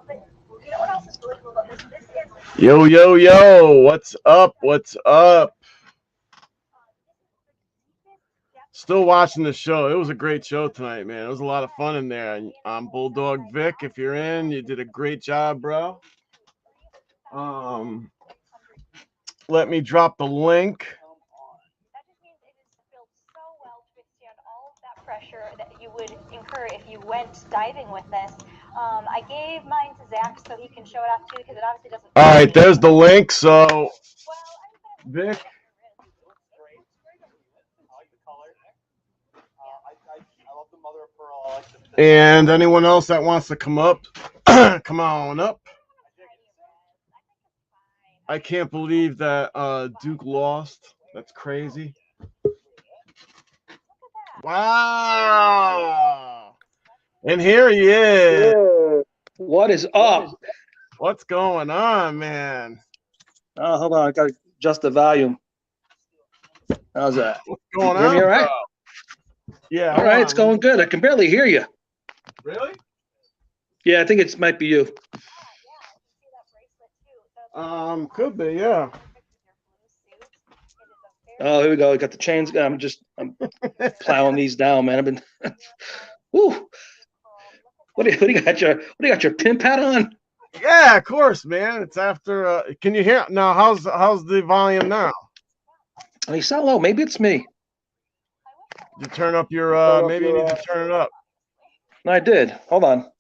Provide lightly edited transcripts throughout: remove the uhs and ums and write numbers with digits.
But you know what else is really cool about this? This is Yo, yo, yo, what's up? What's up? Still watching the show. It was a great show tonight, man. It was a lot of fun in there. I'm Bulldog Vic. If you're in, you did a great job, bro. Um, Let me drop the link. that just means it is built so well to withstand all of that pressure that you would incur if you went diving with this. I gave mine to Zach so he can show it off too because it obviously doesn't. All right, there's the link. So, Vic. And anyone else that wants to come up, come on up. I can't believe that Duke lost. That's crazy. Wow. And here he is. What is up? What's going on, man? Oh, hold on. I got to adjust the volume. How's that? What's going You hear on, me all right? bro? Yeah. All right, it's going good. I can barely hear you. Really? Yeah, I think it might be you. Could be, yeah. Oh, here we go. I got the chains. I'm plowing these down, man. I've been. Woo. What do you got your pimp hat on? Yeah, of course, man. It's after. Can you hear now? How's the volume now? Oh, you sound low. Maybe it's me. You turn up your. Maybe you need to turn it up. No, I did. Hold on.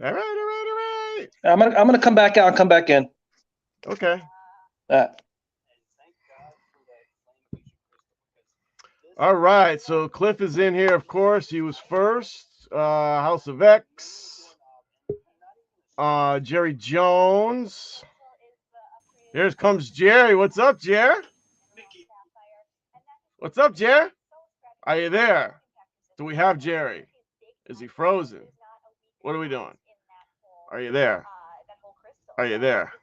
All right. I'm gonna come back out and come back in. Okay. All right. So Cliff is in here, of course. He was first. House of X. Jerry Jones. Here comes Jerry. What's up, Jerry? What's up, Jerry? Are you there? Do we have Jerry? Is he frozen? What are we doing? Are you there? Are you there?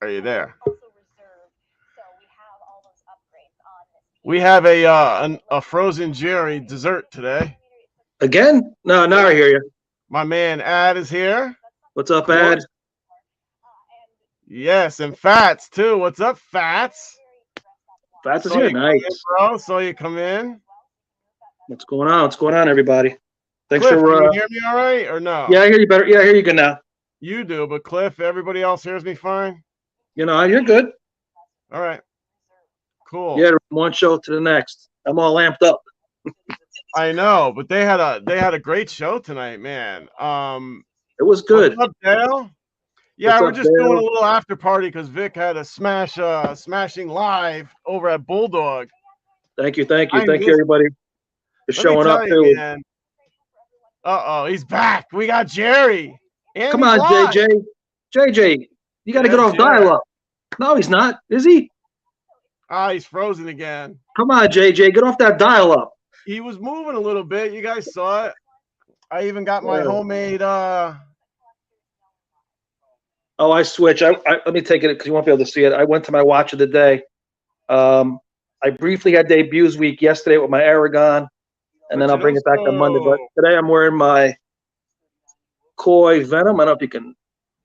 Are you there? We have a frozen Jerry dessert today. Again? No, now I hear you. My man Ad is here. What's up, Ad? Yes, and Fats too. What's up, Fats? Fats is here. Nice. Bro, saw you come in. What's going on? What's going on, everybody? Thanks Cliff, for. Can you hear me all right or no? Yeah, I hear you better. Yeah, I hear you good now. You do, but Cliff, everybody else hears me fine? You know, you're good. All right. Cool. Yeah, from one show to the next. I'm all amped up. I know, but they had a great show tonight, man. It was good. What's up, Dale? Yeah, we're just doing a little after party because Vic had a smashing live over at Bulldog. Thank you, everybody, for showing up too. He's back. We got Jerry. And come on, live. JJ, you got to get off dial-up. No, he's not. Is he? He's frozen again. Come on, JJ, get off that dial-up. He was moving a little bit. You guys saw it. I even got my homemade. Oh, I switched. Let me take it because you won't be able to see it. I went to my watch of the day. I briefly had debuts week yesterday with my Aragon, and then I'll bring it back on Monday. But today I'm wearing my Koi Venom. I don't know if you can.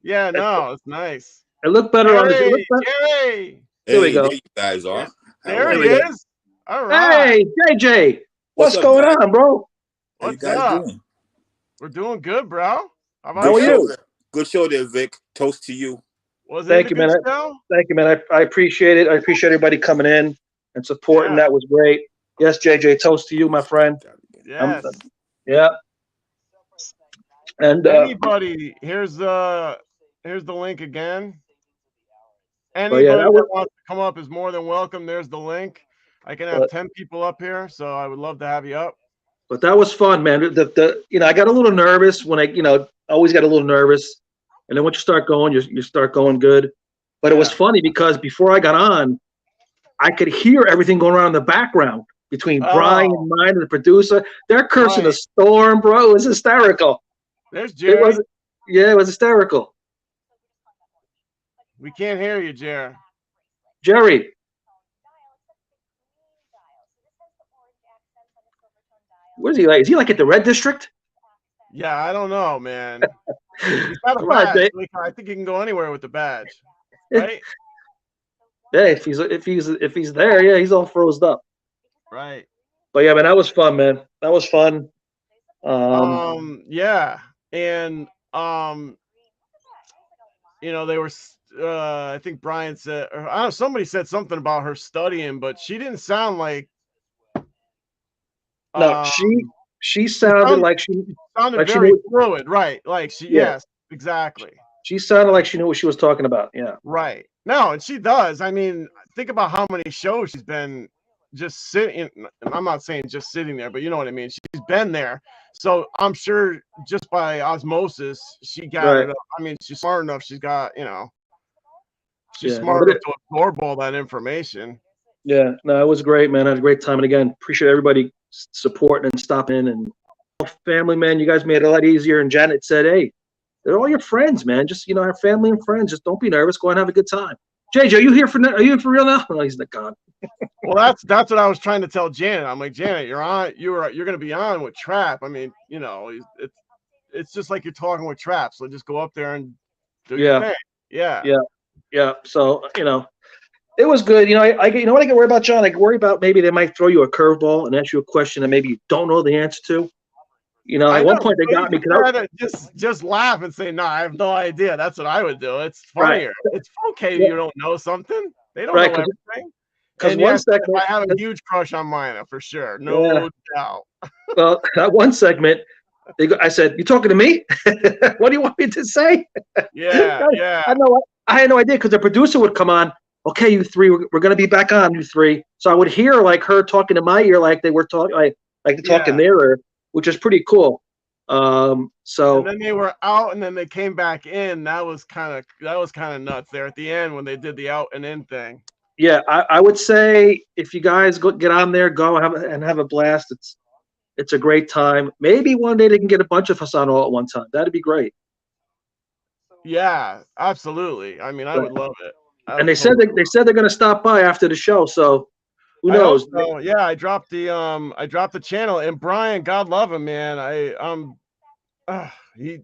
Yeah, no, it's nice. It looked better on the. Jerry. There we go. There you guys are. There he is. All right. Hey, JJ. What's going on, bro? How you guys doing? We're doing good, bro. How are you? Good show there, Vic. Toast to you. Thank you, man. Thank you, man. I appreciate it. I appreciate everybody coming in and supporting. That was great. Yes, JJ. Toast to you, my friend. Yes. Yeah. And anybody, here's the link again. Anybody that wants to come up is more than welcome. There's the link. I can have 10 people up here, so I would love to have you up. But that was fun, man. I got a little nervous when I always got a little nervous, and then once you start going, you start going good. But it was funny because before I got on, I could hear everything going on in the background between Brian and mine and the producer. They're cursing a storm, bro. It was hysterical. There's Jerry. It was hysterical. We can't hear you, Jerry. Jerry. Where's he like? Is he like at the Red District? Yeah, I don't know, man. He's got a Come on, badge. Dave. Like, I think he can go anywhere with the badge, right? Yeah, if he's there, yeah, he's all frozen up. Right. But yeah, man, that was fun, man. That was fun. Yeah, and they were. I think Brian said, or I don't know, somebody said something about her studying, but she didn't sound like. No, she sounded like she very knew. fluid, right? Like she, Yeah. yes, exactly. She sounded like she knew what she was talking about. Yeah. Right. No, and she does. I mean, think about how many shows she's been just sitting. And I'm not saying just sitting there, but you know what I mean. She's been there, so I'm sure just by osmosis she gathered up. I mean, she's smart enough. She's got, she's smart enough to absorb all that information. Yeah, no, it was great, man. I had a great time, and again, appreciate everybody supporting and stopping and family, man. You guys made it a lot easier. And Janet said, "Hey, they're all your friends, man. Just our family and friends. Just don't be nervous. Go and have a good time." JJ, are you here for real now? Oh, he's not gone. Well, that's what I was trying to tell Janet. I'm like, Janet, you're going to be on with Trap. I mean, it's just like you're talking with Trap. So just go up there and do your thing. Yeah. So it was good. I get what I get worried about, John. I get worried about maybe they might throw you a curveball and ask you a question that maybe you don't know the answer to. At one point they got me because just laugh and say, "No, I have no idea." That's what I would do. It's funnier. Right. It's okay. You don't know something. They don't know everything. Because one segment, I have a huge crush on Mina for sure, no doubt. Well, that one segment, I said, "You talking to me? What do you want me to say?" Yeah. I had no idea because the producer would come on. Okay, you three, we're going to be back on, you three. So I would hear like her talking to my ear, like they were talking, like they talk in their ear, which is pretty cool. So and then they were out, and then they came back in. That was kind of nuts there at the end when they did the out and in thing. Yeah, I would say if you guys get on there, go have a blast. It's a great time. Maybe one day they can get a bunch of us on all at one time. That'd be great. Yeah, absolutely. I mean, I would love it. And they said they're going to stop by after the show, so who knows? So. Yeah, I dropped the channel, and Brian, God love him, man. He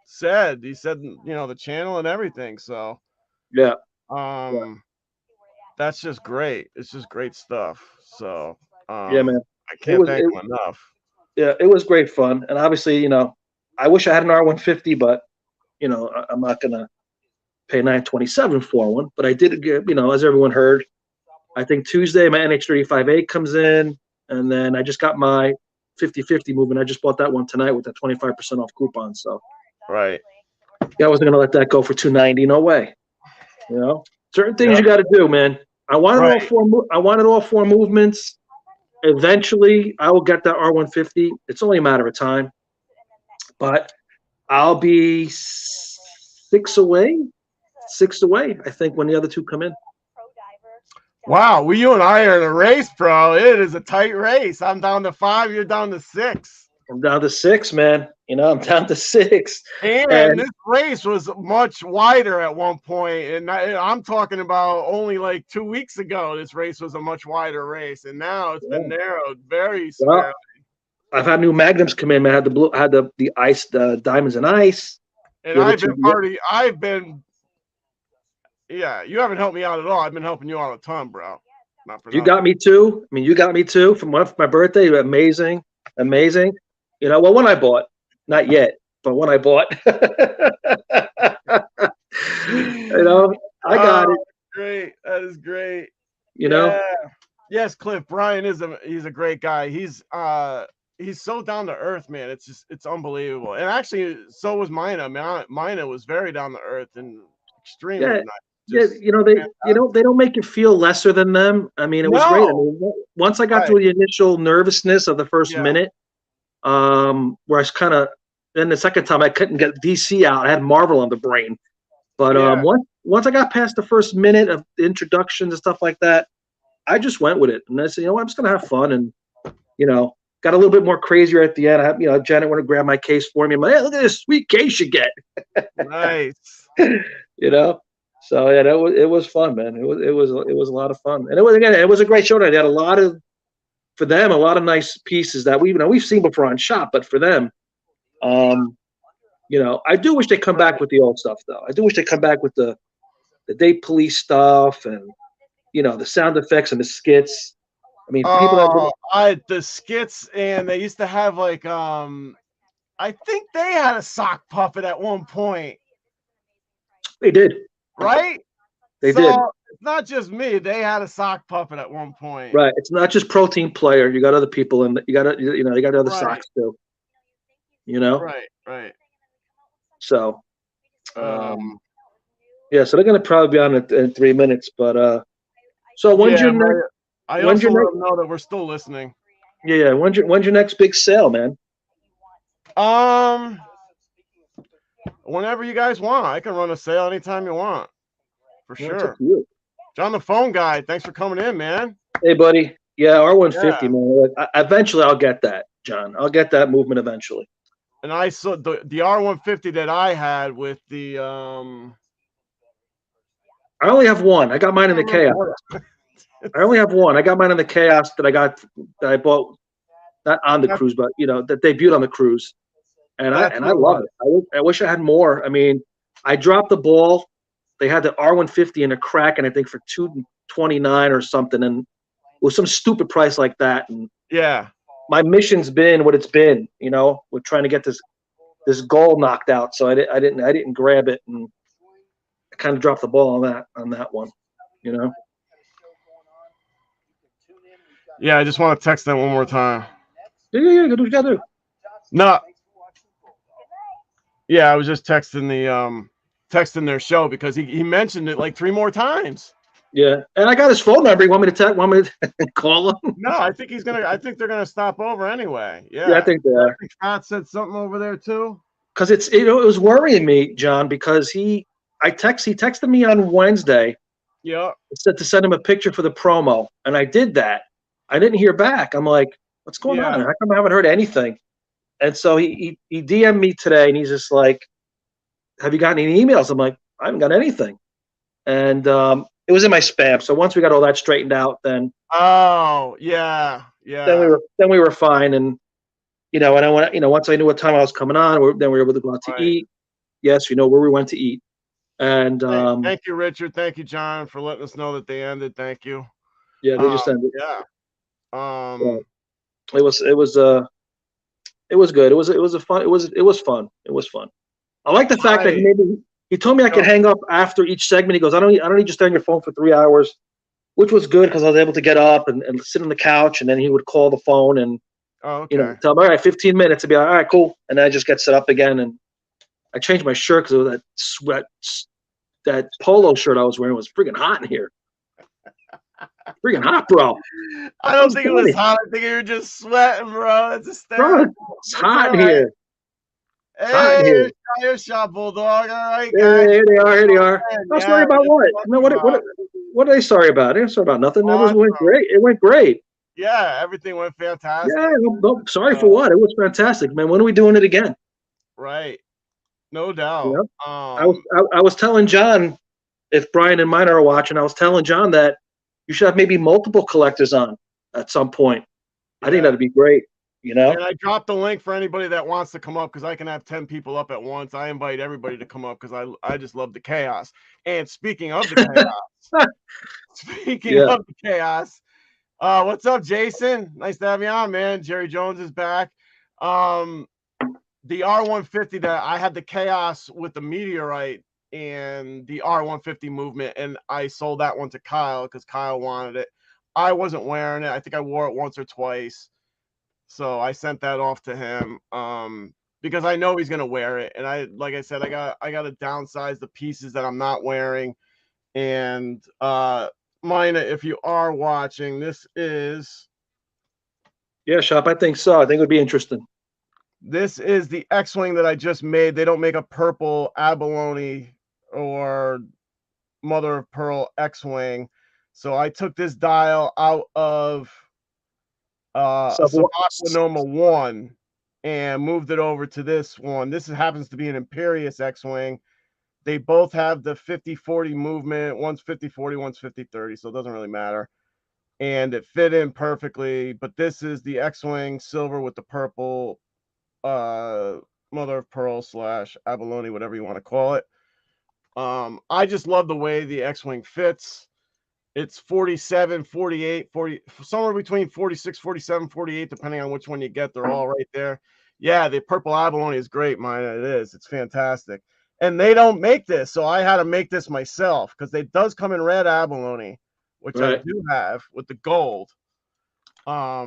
said the channel and everything. So yeah, that's just great. It's just great stuff. So yeah, man, I can't thank him enough. Yeah, it was great fun, and obviously, I wish I had an R150, but I'm not gonna pay $927 for one, but I did get, as everyone heard, I think Tuesday my NH35A comes in, and then I just got my 50/50 movement. I just bought that one tonight with that 25% off coupon. So, right. Yeah, I wasn't gonna let that go for $290. No way. Certain things you got to do, man. I wanted all four. I wanted all four movements. Eventually, I will get that R150. It's only a matter of time, but I'll be six away. I think when the other two come in. Wow, well, you and I are in a race, bro. It is a tight race. I'm down to 5. You're down to 6. I'm down to 6, man. I'm down to 6. And this race was much wider at one point, and I'm talking about only like 2 weeks ago. This race was a much wider race, and now it's been narrowed very severely. Well, I've had new magnums come in. I had the ice, the diamonds and ice. And yeah, you haven't helped me out at all. I've been helping you out a ton, bro. You got me too. I mean, you got me too. For my birthday, amazing. Well, when I bought, not yet, but when I bought, I got it. Great. That is great. Yes, Cliff. Brian he's a great guy. He's so down to earth, man. It's unbelievable. And actually, so was Mina. Mina was very down to earth and extremely nice. They don't make you feel lesser than them. I mean, it was great. I mean, once I got through the initial nervousness of the first minute, where I was then the second time I couldn't get DC out. I had Marvel on the brain. But once I got past the first minute of the introductions and stuff like that, I just went with it. And I said, I'm just gonna have fun, and got a little bit more crazier at the end. Janet went to grab my case for me. I'm like, hey, look at this sweet case you get. Nice. So yeah, it was fun, man. It was a lot of fun, and it was a great show. They had a lot of nice pieces that we've seen before on Shop, but for them, You know, I do wish they come back with the old stuff though. I do wish they come back with the Date Police stuff and the sound effects and the skits. I mean, people that the skits, and they used to have like I think they had a sock puppet at one point. they did, right? They did. It's not just me. They had a sock puppet at one point. Right. It's not just Protein Player. You got other people, and you got other socks too. You know. Right. So, yeah. So they're gonna probably be on in 3 minutes, but so when's your next? I also let them know that we're still listening. Yeah. When's your next big sale, man? Whenever you guys want, I can run a sale anytime you want, for sure. You. John, the phone guy. Thanks for coming in, man. Hey, buddy. Yeah, R150, man. Eventually, I'll get that, John. I'll get that movement eventually. And I saw the R150 that I had with the I only have one. I got mine in the Chaos. I only have one. I got mine in the Chaos that I bought, not on the cruise, but that debuted on the cruise, and I love it. I wish I had more. I mean, I dropped the ball. They had the R150 in a crack, and I think for $229 or something, and it was some stupid price like that. And yeah, my mission's been what it's been. We're trying to get this goal knocked out, so I didn't grab it, and I kind of dropped the ball on that one. Yeah, I just want to text them one more time. Yeah, go do what you gotta do. No. Yeah, I was just texting their show because he mentioned it like 3 more times. Yeah, and I got his phone number. You want me to call him? No, I think they're gonna stop over anyway. Yeah, I think they are. Scott said something over there too. Because it was worrying me, John, because he texted me on Wednesday. Yeah. Said to send him a picture for the promo, and I did that. I didn't hear back. I'm like, what's going on? How come I haven't heard anything? And so he DM'd me today, and he's just like, have you gotten any emails? I'm like, I haven't got anything. And it was in my spam. So once we got all that straightened out, then then we were fine. And and I went, once I knew what time I was coming on, then we were able to go out to eat. Yes, where we went to eat. And thank you, Richard. Thank you, John, for letting us know that they ended. Thank you. Yeah, they just ended. Yeah. It was good. It was fun. I like the fact that he told me I could hang up after each segment. He goes, I don't need you to stay on your phone for 3 hours, which was good because I was able to get up and sit on the couch, and then he would call the phone and tell him, all right, 15 minutes, and be like, all right, cool. And then I just get set up again, and I changed my shirt because of that polo shirt I was wearing was freaking hot in here. Freaking hot, bro. I don't think it was hot. I think you were just sweating, bro. That's hysterical. Bro, it's hot in here. Hey, here's Shop Bulldog. All right, guys. Here they are. I'm sorry about what? No, what are they sorry about? They're sorry about nothing. It went great. It went great. Yeah, everything went fantastic. Yeah, no, sorry for what? It was fantastic, man. When are we doing it again? Right. No doubt. You know? I was telling John, if Brian and mine are watching, I was telling John that you should have maybe multiple collectors on at some point. I think that'd be great. And I dropped the link for anybody that wants to come up because I can have 10 people up at once. I invite everybody to come up because I just love the chaos. And speaking of the chaos, what's up, Jason? Nice to have you on, man. Jerry Jones is back. The R150 that I had the chaos with the meteorite and the R150 movement, and I sold that one to Kyle because Kyle wanted it. I wasn't wearing it. I think I wore it once or twice. So I sent that off to him because I know he's gonna wear it. And like I said, I got to downsize the pieces that I'm not wearing. And Mina, if you are watching, this is Shop. I think so. I think it would be interesting. This is the X-Wing that I just made. They don't make a purple abalone or mother of pearl X-Wing. So I took this dial out of Aquanoma 1 and moved it over to this one. This happens to be an Imperious X-Wing. They both have the 50-40 movement. One's 50-40, one's 50-30, so it doesn't really matter. And it fit in perfectly. But this is the X-Wing silver with the purple mother of pearl / abalone, whatever you want to call it. I just love the way the X-Wing fits. It's 47, 48, 40, somewhere between 46, 47, 48, depending on which one you get. They're all right there. Yeah, the purple abalone is great, mine. It is. It's fantastic. And they don't make this, so I had to make this myself because it does come in red abalone, which I Right. do have with the gold. But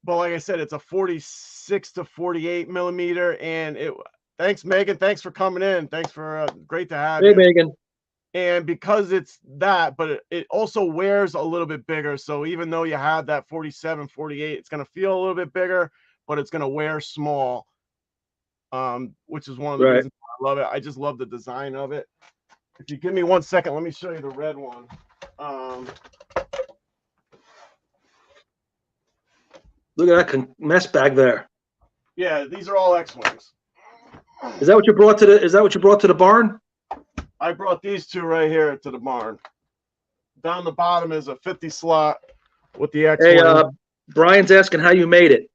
like I said, it's a 46 to 48 millimeter, and it. Thanks, Megan. Thanks for coming in. Thanks for great to have Hey, you. Megan. And because it's that, but it also wears a little bit bigger. So even though you have that 47, 48, it's going to feel a little bit bigger, but it's going to wear small, which is one of the Right. reasons I love it. I just love the design of it. If you give me 1 second, let me show you the red one. Look at that mess bag there. Yeah, these are all X-Wings. Is that what you brought to the? Is that what you brought to the barn? I brought these two right here to the barn. Down the bottom is a 50 slot with the X-Wing. Hey, Brian's asking how you made it.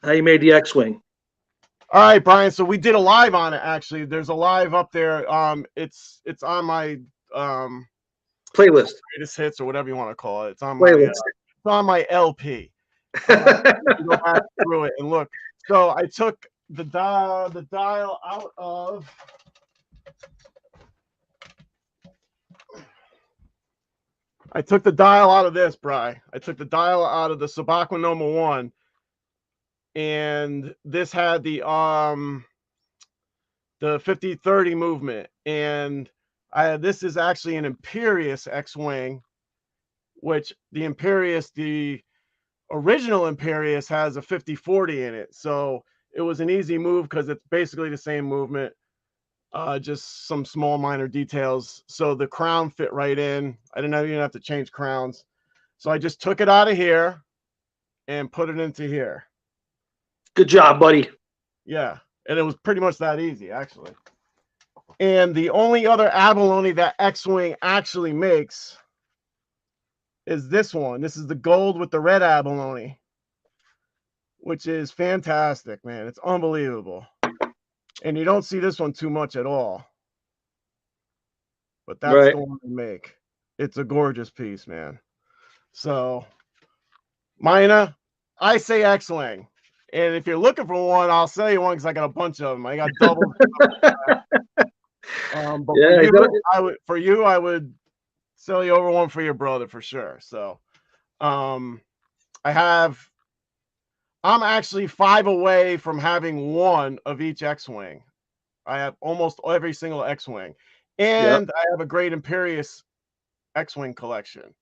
How you made the X-Wing. All right, Brian. So we did a live on it. Actually, there's a live up there. It's on my Playlist. greatest hits or whatever you want to call it. It's on Playlist. it's on my LP. You go back through it and look. So I took the dial out of. I took the dial out of this, Bri. I took the dial out of the Sabakwa Noma 1, and this had the 50-30 movement, and this is actually an Imperious X-Wing, which the Imperious, the original Imperious, has a 50-40 in it, so it was an easy move because it's basically the same movement. Just some small minor details. So the crown fit right in. I didn't even have to change crowns. So I just took it out of here and put it into here. Good job, buddy. Yeah. And it was pretty much that easy, actually. And the only other abalone that X-Wing actually makes is this one. This is the gold with the red abalone, which is fantastic, man. It's unbelievable. And you don't see this one too much at all. But that's the one we make. It's a gorgeous piece, man. So, Mina, I say X-Wing. And if you're looking for one, I'll sell you one because I got a bunch of them. I got double. But yeah, for you, I would sell you over one for your brother for sure. So, I'm actually 5 away from having one of each X-Wing. I have almost every single X-Wing. And I have a great Imperious X-Wing collection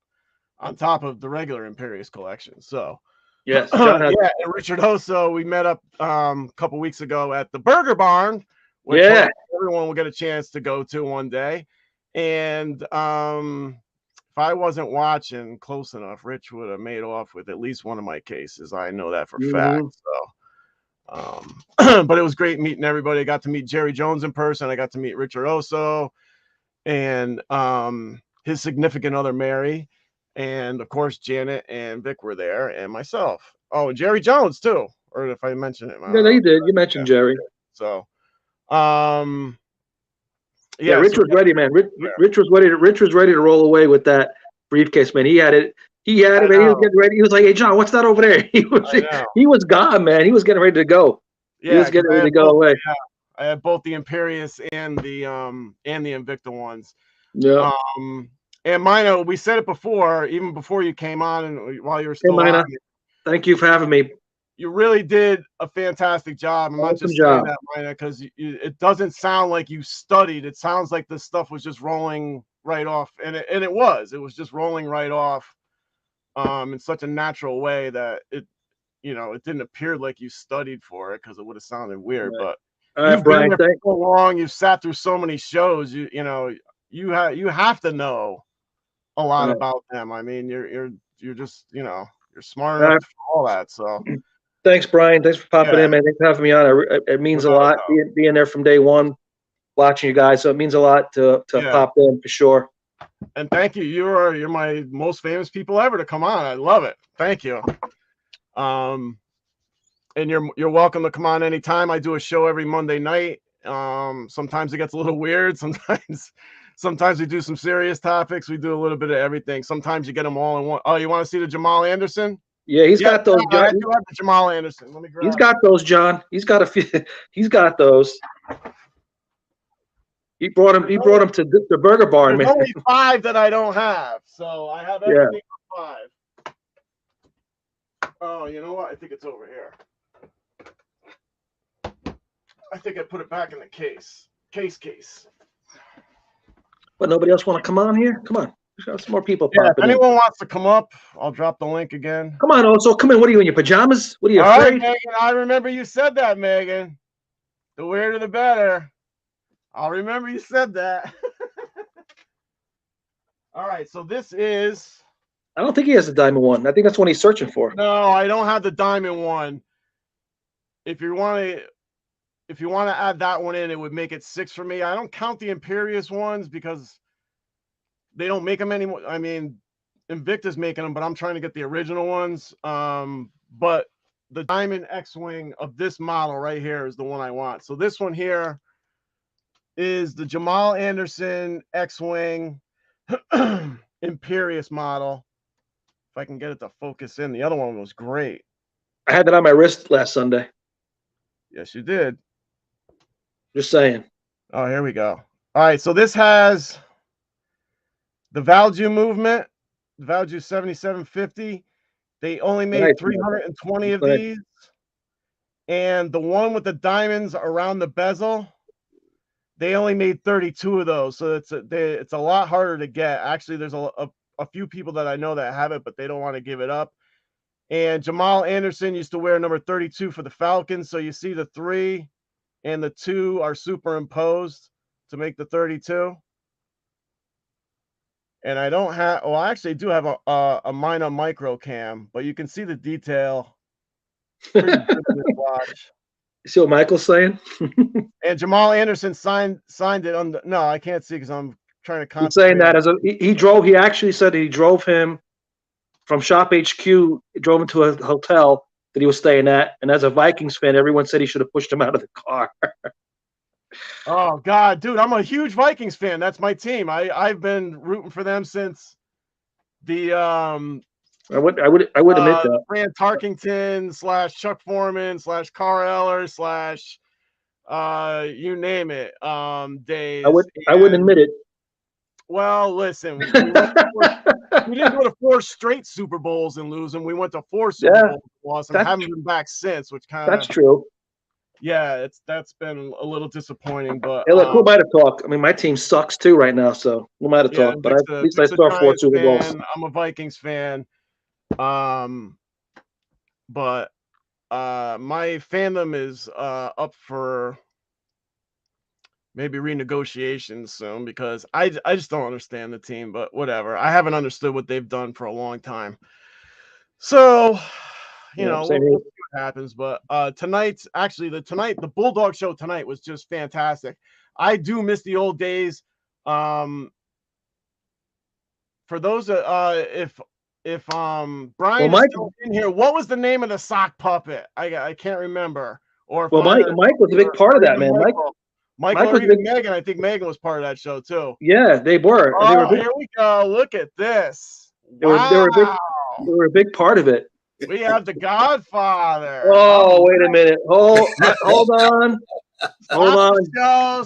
on top of the regular Imperious collection. So, yes. Yeah, and Richard Hoso, we met up a couple weeks ago at the Burger Barn, which everyone will get a chance to go to one day. And if I wasn't watching close enough, Rich would have made off with at least one of my cases. I know that for fact. So, but it was great meeting everybody. I got to meet Jerry Jones in person. I got to meet Richard Oso and his significant other, Mary. And of course, Janet and Vic were there, and myself. Oh, and Jerry Jones too. Or if I mentioned it, no, you did. You mentioned Jerry. So, Rich was ready, man. Rich was ready. Rich was ready to roll away with that briefcase, man. He had it. He had it, man. He was getting ready. He was like, "Hey, John, what's that over there?" He was gone, man. He was getting ready to go. Yeah, he was getting ready to go away. Yeah. I had both the Imperious and the Invicta ones. Yeah. And Mina, we said it before, even before you came on and while you were still on. Thank you for having me. You really did a fantastic job. I'm not just saying that, Mina, because it doesn't sound like you studied. It sounds like this stuff was just rolling right off, and it was. It was just rolling right off in such a natural way that it didn't appear like you studied for it because it would have sounded weird. Right. But you've Brian, been there for so long. You've sat through so many shows. You have to know a lot about them. I mean, you're just you're smart enough for all that. So thanks, Brian. Thanks for popping in, man. Thanks for having me on. It means a lot being there from day one, watching you guys. So it means a lot to pop in for sure. And thank you. You're my most famous people ever to come on. I love it. Thank you. and you're welcome to come on anytime. I do a show every Monday night. Sometimes it gets a little weird. Sometimes we do some serious topics. We do a little bit of everything. Sometimes you get them all in one. Oh, you want to see the Jamal Anderson? Yeah, he's got those. I do have the Jamal Anderson. Let me grab. He's got those, John. He's got a few. He's got those. He brought him to the Burger Barn, There's man. only 5 that I don't have, so I have everything on 5. Oh, you know what? I think it's over here. I think I put it back in the case. Case. But nobody else want to come on here? Come on. There's some more people Yeah, if popping in. anyone wants to come up, I'll drop the link again. Come on, also. Come in. What are you in your pajamas? What are you All right, afraid? Megan, I remember you said that, Megan. The weirder the better. I'll remember you said that. All right, so this is... I don't think he has the diamond one. I think that's what he's searching for. No, I don't have the diamond one. If you want to add that one in, it would make it 6 for me. I don't count the Imperious ones because they don't make them anymore. I mean, Invicta's making them, but I'm trying to get the original ones. But the Diamond X-Wing of this model right here is the one I want. So this one here is the Jamal Anderson X-Wing Imperious model. If I can get it to focus in. The other one was great. I had that on my wrist last Sunday. Yes, you did. Just saying. Oh, here we go. All right, so this has the Valju movement, the Valju 7750. They only made 320 of these. And the one with the diamonds around the bezel, they only made 32 of those. So it's a lot harder to get. Actually, there's a few people that I know that have it, but they don't want to give it up. And Jamal Anderson used to wear number 32 for the Falcons. So you see the 3 and the 2 are superimposed to make the 32. And I don't have, well, I actually do have a Mina micro cam, but you can see the detail. Pretty good to watch. You see what Michael's saying? And Jamal Anderson signed it on the, no, I can't see because I'm trying to concentrate. He's saying that he actually said he drove him from Shop HQ, drove him to a hotel that he was staying at. And as a Vikings fan, everyone said he should have pushed him out of the car. Oh God, dude, I'm a huge Vikings fan. That's my team. I've been rooting for them since the I would admit that. Fran Tarkington / Chuck Foreman / Carl Eller / you name it days. I wouldn't admit it. Well, listen, we didn't go to 4 straight Super Bowls and lose them. We went to 4 Super Bowls and lost them. Haven't been back since, which kind of, that's true. Yeah, that's been a little disappointing. But hey, look, who am I to talk? I mean, my team sucks too right now, so who am I to talk? But at least I saw 4 Super Bowls. I'm a Vikings fan. But my fandom is up for maybe renegotiations soon because I just don't understand the team, but whatever. I haven't understood what they've done for a long time. So, you know, we'll see what happens. But the Bulldog show tonight was just fantastic. I do miss the old days. For those if Brian is still in here, what was the name of the sock puppet? I can't remember. Or Mike was a big part of that, man. Michael or even Megan. I think Megan was part of that show too. Yeah, they were. Oh, here we go. Look at this. They were a big part of it. We have the Godfather. Oh, wait a minute. Hold on.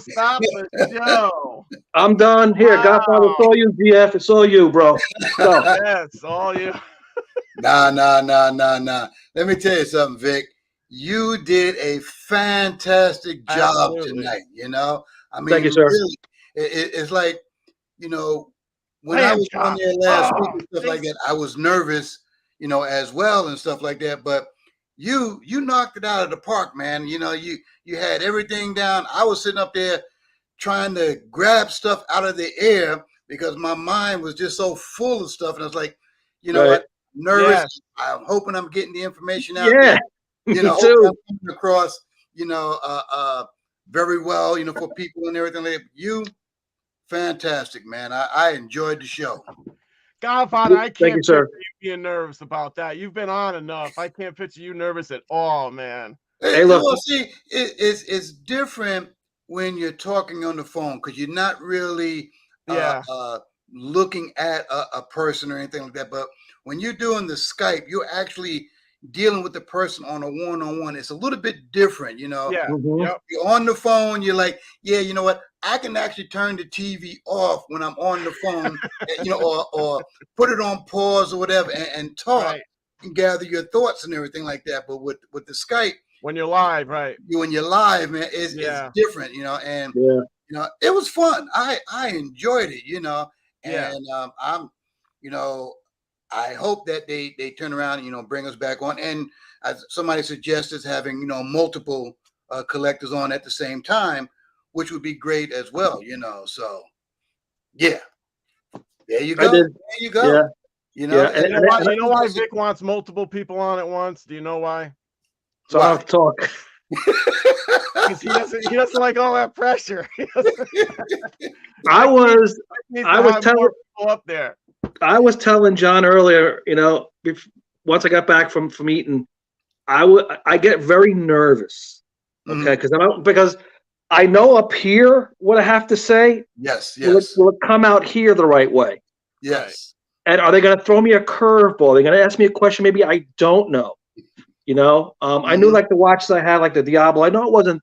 Stop the show. I'm done. Here, wow. Godfather, it's all you, GF. It's all you, bro. So. Yeah, it's all you. Nah. Let me tell you something, Vic. You did a fantastic job tonight. You know, I mean, thank you, sir. Really, it's like, you know, when I was on there last week and stuff like that, I was nervous, you know, as well and stuff like that. But you knocked it out of the park, man. You know, you had everything down. I was sitting up there trying to grab stuff out of the air because my mind was just so full of stuff, and I was like, you know, right. Nervous. Yes. I'm hoping I'm getting the information out. Yeah. You know, I'm coming across, you know, very well, you know, for people and everything like that. You, fantastic, man. I enjoyed the show. Godfather, I Thank can't you, picture sir. you being nervous about that. You've been on enough. I can't picture you nervous at all, man. Hey, look. Well, see, it's different when you're talking on the phone because you're not really Yeah. looking at a person or anything like that. But when you're doing the Skype, you're actually dealing with the person on a one-on-one. It's a little bit different, you know. Yeah. Mhm. Yep. You're on the phone, you're like, yeah, you know what? I can actually turn the TV off when I'm on the phone, you know, or put it on pause or whatever and talk Right. and gather your thoughts and everything like that. But with the Skype, When you're live, right? when you're live, man, it's Yeah. different, you know, and Yeah. you know, it was fun. I enjoyed it, you know, Yeah. and I'm, you know, I hope that they turn around and, you know, bring us back on. And as somebody suggested having, you know, multiple collectors on at the same time, which would be great as well, you know. So yeah, there you I go. did. There you go. Yeah. You know, Yeah. You know why? You know why Vic wants multiple people on at once? Do you know why? So I don't have to talk. Because he doesn't like all that pressure. I was Needs I to was have telling more people up there. I was telling John earlier, you know, once I got back from Eaton, I get very nervous. Okay, because I know up here what I have to say. Yes, Will yes, it come out here the right way? yes. And are they going to throw me a curveball? They're going to ask me a question maybe I don't know. You know, I knew like the watches I had, like the Diablo. I know it wasn't,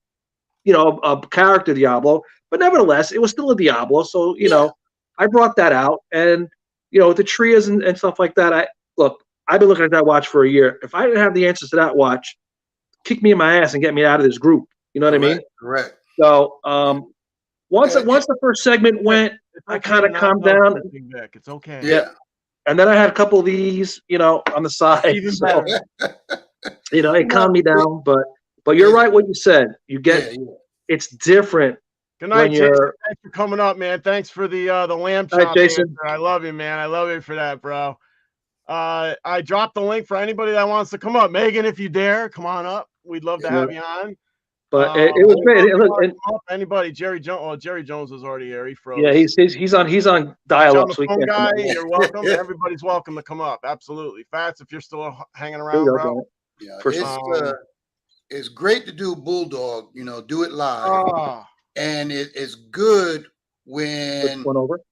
you know, a character Diablo, but nevertheless, it was still a Diablo. So, you know, I brought that out, and you know, with the trias and stuff like that. I've been looking at that watch for a year. If I didn't have the answers to that watch, kick me in my ass and get me out of this group. You know what I mean? Correct. So, once the first segment went, I kind of calmed down. Vic. It's okay. Yeah. And then I had a couple of these, you know, on the side. Even So, better. you know, it calmed me down. But you're right what you said. You get it's different. Good night, Jason. Thanks for coming up, man. Thanks for the lamb chop. Right, Jason. I love you, man. I love you for that, bro. I dropped the link for anybody that wants to come up. Megan, if you dare, come on up. We'd love to have you on. But it was great. Anybody, Jerry Jones. Oh, Jerry Jones was already here. He froze. Yeah, he's on dial-up. So phone guy, you're welcome. Everybody's welcome to come up. Absolutely. Fats, if you're still hanging around, bro. Yeah, it's great to do Bulldog. You know, do it live, and it's good when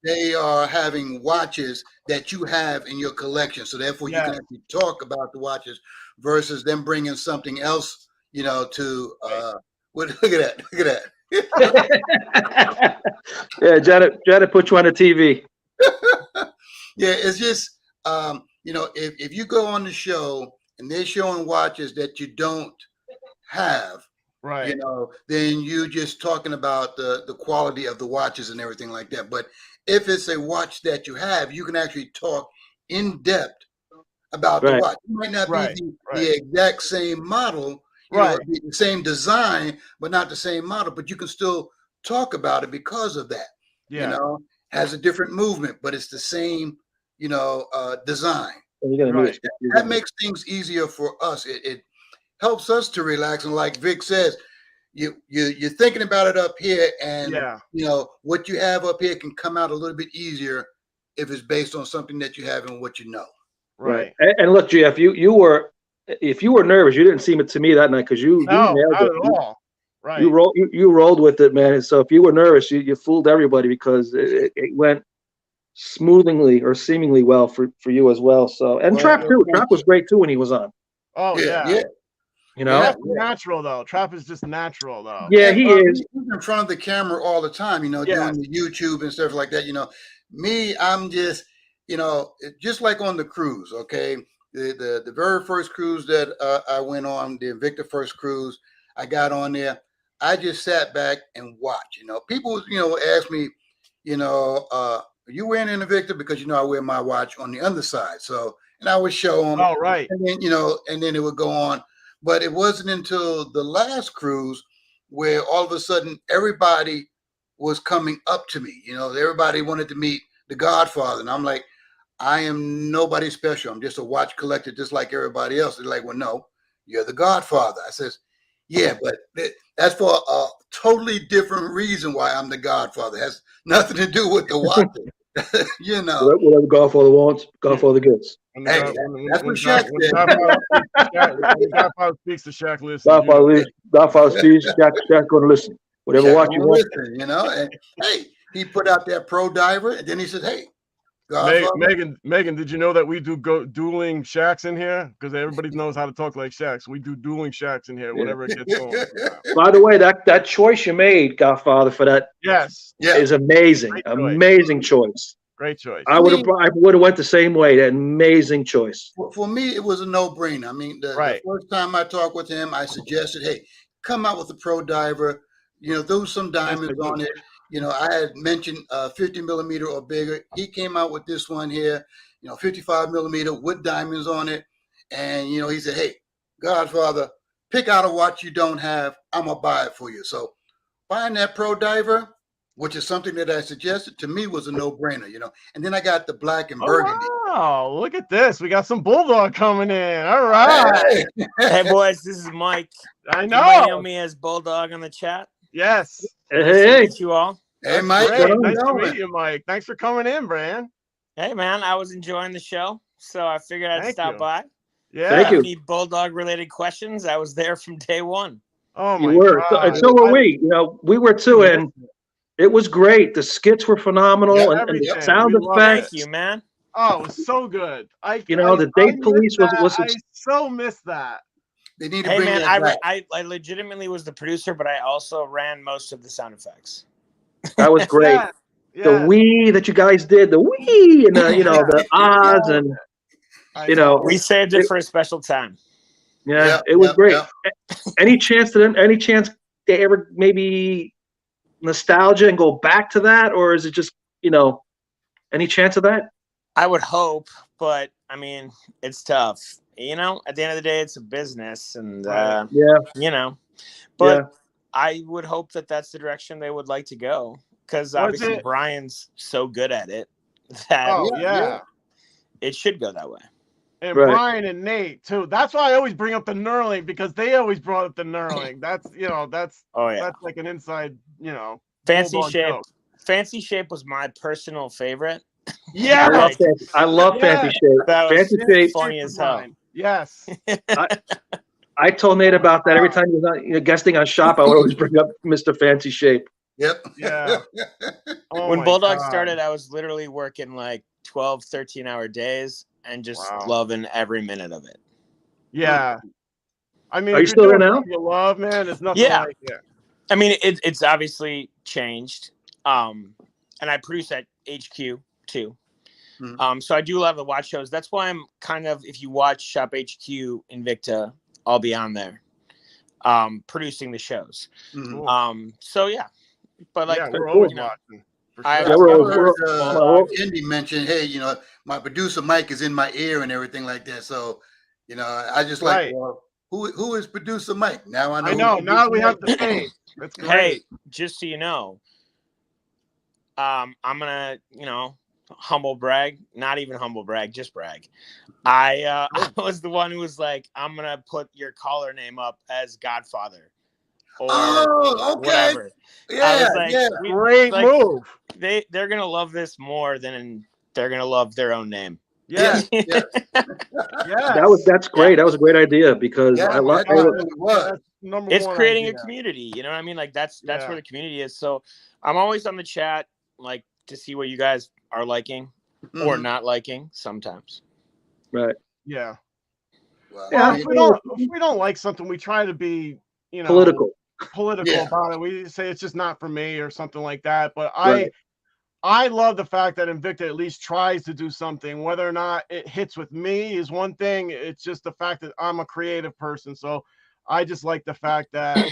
they are having watches that you have in your collection. So therefore, you can actually talk about the watches versus them bringing something else. You know, to look at that. Look at that. Yeah, Janet put you on the TV. Yeah, it's just you know, if you go on the show and they're showing watches that you don't have, right? You know, then you just talking about the quality of the watches and everything like that. But if it's a watch that you have, you can actually talk in depth about the watch. It might not be the exact same model. You know, the same design, but not the same model. But you can still talk about it because of that. Yeah. You know, has a different movement, but it's the same, you know, design. That makes things easier for us. It helps us to relax. And like Vic says, you're thinking about it up here, and you know what you have up here can come out a little bit easier if it's based on something that you have and what you know. Right. And look, Jeff, if you were nervous, you didn't seem it to me that night because you nailed it. Not at all. Right. You rolled with it, man. So if you were nervous, you fooled everybody because it went smoothly or seemingly well for you as well. So Trap too. Trap was great too when he was on. Oh yeah. You know, that's natural though. Trap is just natural though. Yeah, he is. He's in front of the camera all the time. You know, doing the YouTube and stuff like that. You know, me, I'm just, you know, just like on the cruise. Okay, the very first cruise that I went on, the Invicta first cruise, I got on there. I just sat back and watched. You know, people, you know, ask me, you know, are you wearing an Invicta? Because you know I wear my watch on the underside. So, and I would show them. Oh, right. And then, you know, and then it would go on. But it wasn't until the last cruise where all of a sudden everybody was coming up to me. You know, everybody wanted to meet the Godfather. And I'm like, I am nobody special. I'm just a watch collector, just like everybody else. They're like, well, no, you're the Godfather. I says, yeah, but that's for a totally different reason why I'm the Godfather. It has nothing to do with the watch. You know. Whatever Godfather wants, Godfather gets. When Hey, that's what Shaq said. When Godfather speaks to Shaq, listen. Godfather speaks, Shaq gonna listen. Whatever Shaq watch you gonna want. listen, you know. And hey, he put out that pro diver, and then he said, "Hey, Godfather." Megan, did you know that we do dueling Shaqs in here? Because everybody knows how to talk like Shaqs. We do dueling Shaqs in here whenever it gets going. By the way, that choice you made, Godfather, for that Yes. is amazing. Amazing choice. Great choice. I would have went the same way. That amazing choice. For me, it was a no-brainer. I mean, the first time I talked with him, I suggested, "Hey, come out with a pro diver. You know, throw some diamonds on it." You know, I had mentioned 50 millimeter or bigger. He came out with this one here, 55 millimeter with diamonds on it. And, he said, "Hey, Godfather, pick out a watch you don't have. I'm going to buy it for you." So buying that pro diver, which is something that I suggested, to me was a no-brainer, And then I got the black and burgundy. Oh, look at this. We got some Bulldog coming in. All right. Hey, boys, this is Mike. I know. You know me me as Bulldog on the chat. Yes. Nice to meet you all. Hey, Mike. Nice to meet you, Mike. Thanks for coming in, Brian. Hey, man, I was enjoying the show, so I figured I'd stop by. Yeah. Thank you. Any Bulldog-related questions? I was there from day one. Oh, my God. And so were we. We were too, and it was great. The skits were phenomenal, and the sound effects. Thank you, man. Oh, it was so good. The Date Police was. I so missed that. They need to hey, bring man, that back. I legitimately was the producer, but I also ran most of the sound effects. That was great. Yeah. The wee that you guys did, the wee, and the odds, and we saved it for a special time. Yeah, it was great. Any chance they ever maybe nostalgia and go back to that, or is it just any chance of that? I would hope, but I mean, it's tough. At the end of the day, it's a business, and but I would hope that that's the direction they would like to go, because obviously Brian's so good at it that it should go that way. And Brian and Nate too. That's why I always bring up the knurling, because they always brought up the knurling. That's that's like an inside, Fancy Shape. Fancy Shape was my personal favorite. Yeah, I love Fancy Shape. That was Fancy Shape, funny as hell. Yes. I told Nate about that every time he was guesting on Shop. I would always bring up Mr. Fancy Shape. Yep. Yeah. When Bulldog started, I was literally working like 12, 13-hour days and just loving every minute of it. Yeah. I mean, are you still there now? You love, man. It's nothing like it. I mean, it's obviously changed. And I produce at HQ too. Mm-hmm. So I do a lot of the watch shows. That's why I'm kind of, if you watch Shop HQ Invicta, I'll be on there producing the shows. Mm-hmm. So yeah. But like we're always watching. Sure. Andy mentioned, hey, my producer Mike is in my ear and everything like that. So, I just who is producer Mike? Now I know. Now we have the name. That's great. Hey, just so you know, I'm gonna, humble brag, not even humble brag, just brag. I was the one who was like, I'm gonna put your caller name up as Godfather. Or whatever. Yeah, great move. They're gonna love this more than they're gonna love their own name. Yeah. That's great. That was a great idea, because I love it's creating a community. You know what I mean? Like that's where the community is. So I'm always on the chat, like, to see what you guys are liking or not liking sometimes. Right. Yeah. Well, if we don't like something, we try to be political about it. We say it's just not for me or something like that. But I love the fact that Invicta at least tries to do something. Whether or not it hits with me is one thing. It's just the fact that I'm a creative person. So I just like the fact that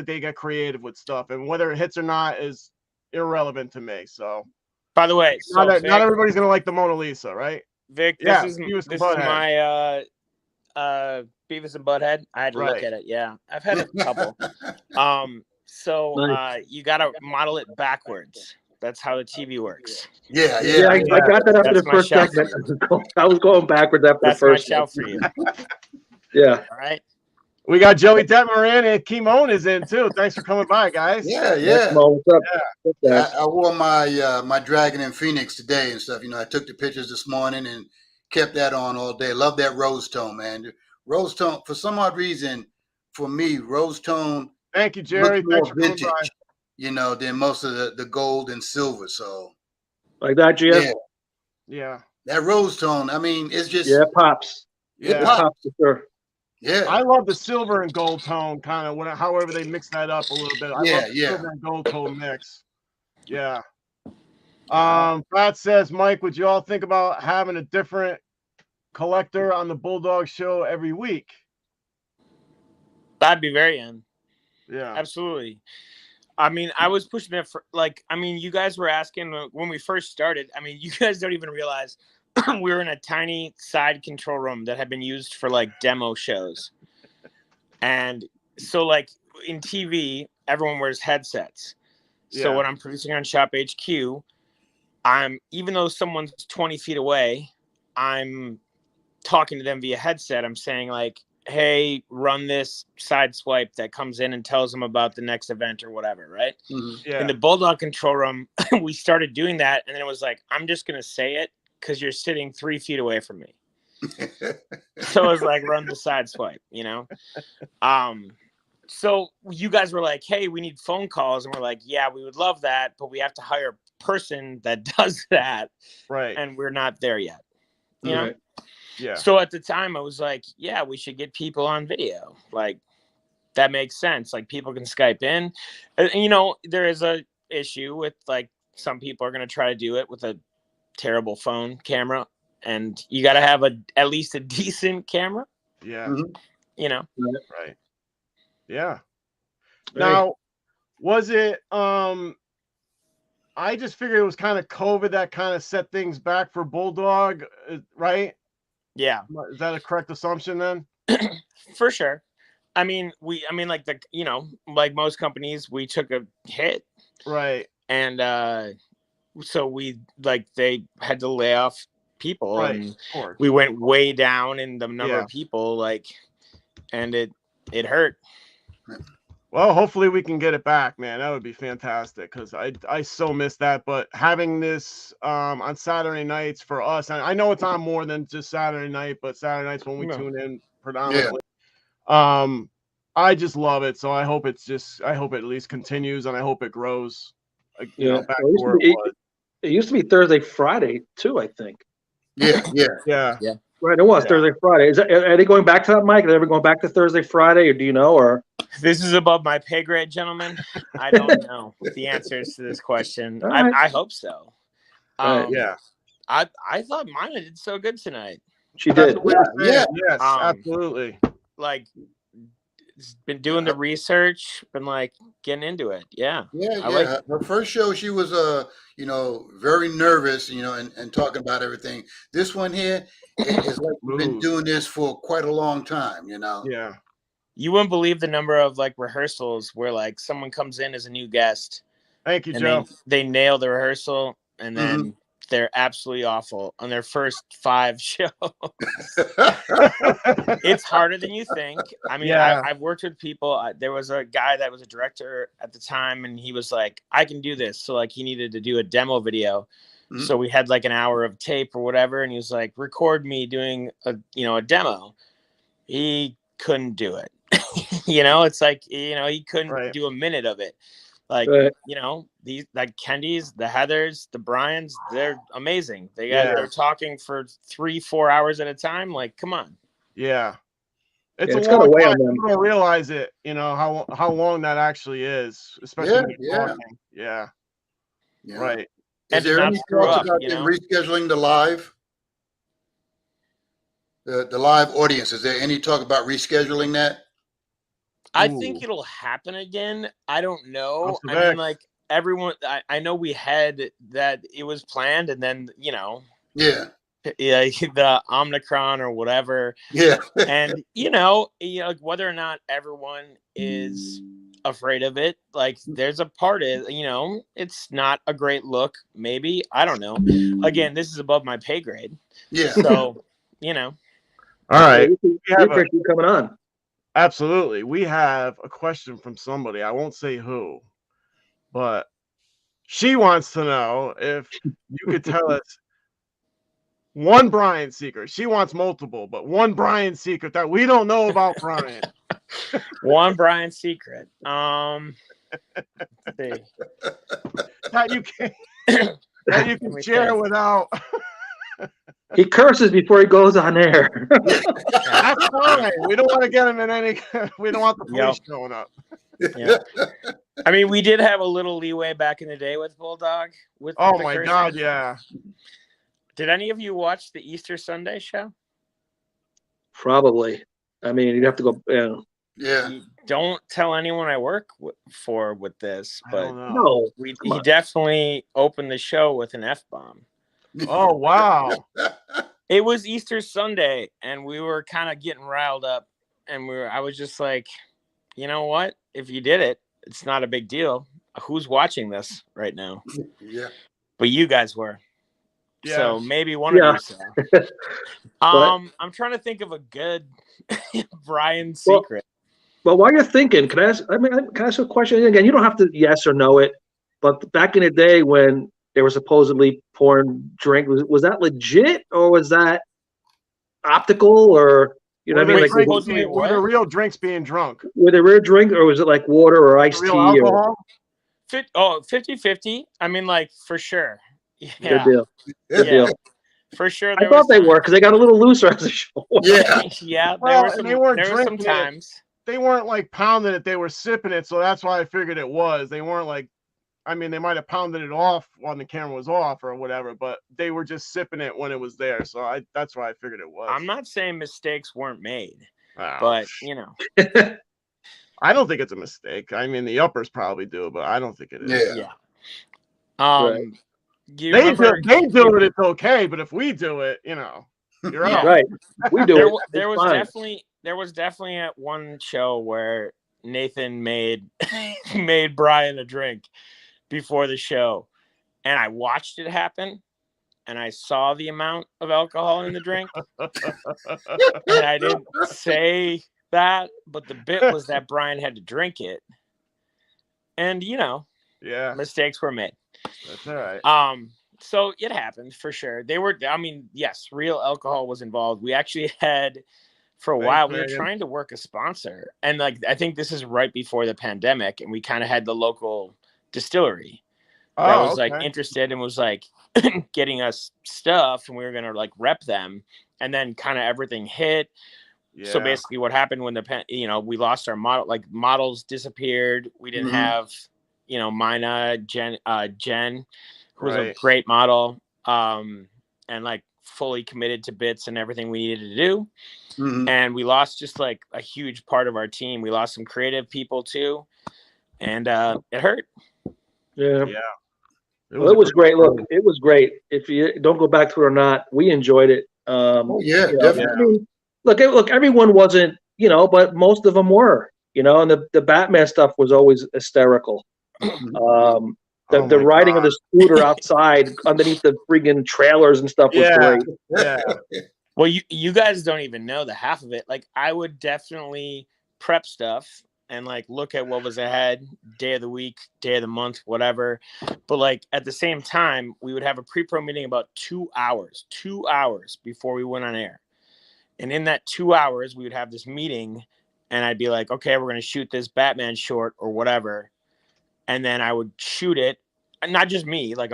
they get creative with stuff, and whether it hits or not is irrelevant to me. So, by the way, not everybody's gonna like the Mona Lisa, right? Vic, this is my Beavis and Butthead. I had to look at it. Yeah, I've had a couple. So you gotta model it backwards. That's how the TV works. Yeah. I got that after the first segment. I was going backwards after the first. That's my shout for you. Yeah. All right. We got Joey Detmer in, and Kimon is in too. Thanks for coming by, guys. Yeah, What's up? What's Yeah, that? I wore my my Dragon in Phoenix today and stuff. You know, I took the pictures this morning and kept that on all day. Love that rose tone, man. Rose tone, for some odd reason, for me, rose tone Thank you, Jerry. looks Thanks more for coming by. vintage, you know, than most of the gold and silver. So Like that, GF? yeah, Yeah. that rose tone. I mean, it's just Yeah, it pops. it It Yeah. pops. pops for sure. Yeah, I love the silver and gold tone, kind of however they mix that up a little bit. I love the yeah. silver and gold tone mix. Yeah. Pat says, Mike, would you all think about having a different collector on the Bulldog show every week? That'd be very in. Yeah. Absolutely. I mean, I was pushing it for you guys were asking when we first started. I mean, you guys don't even realize we were in a tiny side control room that had been used for like demo shows. And so like in TV, everyone wears headsets. So Yeah. when I'm producing on Shop HQ, even though someone's 20 feet away, I'm talking to them via headset. I'm saying like, hey, run this side swipe that comes in and tells them about the next event or whatever, right? Yeah. In the Bulldog control room, we started doing that, and then it was like, I'm just gonna say it because you're sitting 3 feet away from me. So it was like, run the side swipe, you know? So you guys were like, hey, we need phone calls, and we're like, yeah, we would love that, but we have to hire a person that does that, Right. and we're not there yet, you know? Right. Yeah. So at the time, I was like, yeah, we should get people on video. Like, that makes sense. Like, people can Skype in. And, you know, there is a issue with, like, some people are going to try to do it with a terrible phone camera. And you got to have at least a decent camera, Yeah. you know? Right. Yeah. Right. Now, was it I just figured it was kind of COVID that kind of set things back for Bulldog, right? Yeah. Is that a correct assumption then? For sure. I mean, like like most companies, we took a hit. Right. And so they had to lay off people, Right. and Of course. we went way down in the number Yeah. of people, like, and it hurt. Well, hopefully we can get it back, man. That would be fantastic because I so miss that. But having this on Saturday nights for us, and I know it's on more than just Saturday night, but Saturday nights when we tune in predominantly. I just love it. So I hope it at least continues, and I hope it grows. You know, back to where it was. It used to be Thursday, Friday too, I think. Yeah. Right, it was Yeah. Thursday, Friday. Are they going back to that, Mike? Are they ever going back to Thursday, Friday, or do you know? Or This is above my pay grade, gentlemen. I don't know the answers to this question. All right. I hope so. Yeah. I thought Maya did so good tonight. she That's did. what we were saying. Yeah. Yes, absolutely. Like, been doing the research, been like getting into it. Yeah. Her first show, she was very nervous, and talking about everything. This one here is like we've been doing this for quite a long time, Yeah. You wouldn't believe the number of like rehearsals where like someone comes in as a new guest. Thank you, and Joe. They nail the rehearsal, and then they're absolutely awful on their first 5 shows. It's harder than you think. I mean, I've worked with people. There was a guy that was a director at the time, and he was like, I can do this. So like he needed to do a demo video. So we had like an hour of tape or whatever. And he was like, record me doing a demo. He couldn't do it. It's like, he couldn't do a minute of it. Like, these like Kendys, the Heathers, the Bryans, they're amazing. They're talking for 3-4 hours at a time. Like, come on. Yeah. It's it's a got long a way time. on them. You don't realize it, how long that actually is, especially when you're talking. Yeah. Right. Is there any talk about them rescheduling the live? The live audience, is there any talk about rescheduling that? I think it'll happen again. I don't know. I mean, like everyone, I know we had that it was planned, and then the Omicron or whatever. Yeah. And whether or not everyone is afraid of it, like there's a part of it's not a great look. Maybe, I don't know. Again, this is above my pay grade. Yeah. So All right. We appreciate you coming on. Absolutely. We have a question from somebody. I won't say who, but she wants to know if you could tell us one Brian secret. She wants multiple, but one Brian secret that we don't know about Brian. One Brian secret. Let's see. That you can share without. He curses before he goes on air. That's fine. We don't want to get him in any. We don't want the police showing up. Yeah. I mean, we did have a little leeway back in the day with Bulldog. Oh my God, yeah. Did any of you watch the Easter Sunday show? Probably. I mean, you'd have to go. Yeah. Don't tell anyone I work with this, but no, he definitely opened the show with an F-bomb. Oh wow! It was Easter Sunday, and we were kind of getting riled up, and I was just like, you know what? If you did it, it's not a big deal. Who's watching this right now? Yeah. But you guys were. Yeah. So maybe one of you saw. I'm trying to think of a good Brian secret. Well, while you're thinking, can I ask a question again? You don't have to yes or no it, but back in the day when they were supposedly pouring drink, was that legit or was that optical or you know what I mean? Like were the real drinks being drunk? Were they real drink or was it like water or iced tea? Alcohol? 50-50. I mean, like for sure. Yeah. Good deal. Good deal. For sure. I thought they were because they got a little looser as a show. Yeah. Yeah. Well, there were some times. They weren't like pounding it, they were sipping it, so that's why I figured it was. They weren't like, I mean, they might have pounded it off when the camera was off or whatever, but they were just sipping it when it was there. So that's why I figured it was. I'm not saying mistakes weren't made, but you know. I don't think it's a mistake. I mean, the uppers probably do, but I don't think it is. Yeah. Right. They do it, it's okay, but if we do it, you know, you're out. Right. We do it. There was definitely at one show where Nathan made Brian a drink before the show, and I watched it happen, and I saw the amount of alcohol in the drink, and I didn't say that, but the bit was that Brian had to drink it, and you know, mistakes were made. That's all right. So it happened for sure. I mean, yes, real alcohol was involved. We actually had. For a while, we were trying to work a sponsor. And like, I think this is right before the pandemic. And we kind of had the local distillery that was like interested and was like getting us stuff. And we were going to like rep them. And then kind of everything hit. Yeah. So basically what happened when we lost our model, like models disappeared. We didn't have, Mina, Jen, who was a great model. And like fully committed to bits and everything we needed to do. Mm-hmm. And we lost just like a huge part of our team. We lost some creative people too. And it hurt. Yeah. It was great. Look, it was great. If you don't go back to it or not, we enjoyed it. Definitely. I mean, look, everyone wasn't, but most of them were, and the Batman stuff was always hysterical. The riding of the scooter outside underneath the friggin' trailers and stuff was great. Yeah. Well, you guys don't even know the half of it. Like, I would definitely prep stuff and like look at what was ahead, day of the week, day of the month, whatever. But like at the same time, we would have a pre-pro meeting about 2 hours before we went on air. And in that 2 hours, we would have this meeting, and I'd be like, okay, we're going to shoot this Batman short or whatever. And then I would shoot it, and not just me, like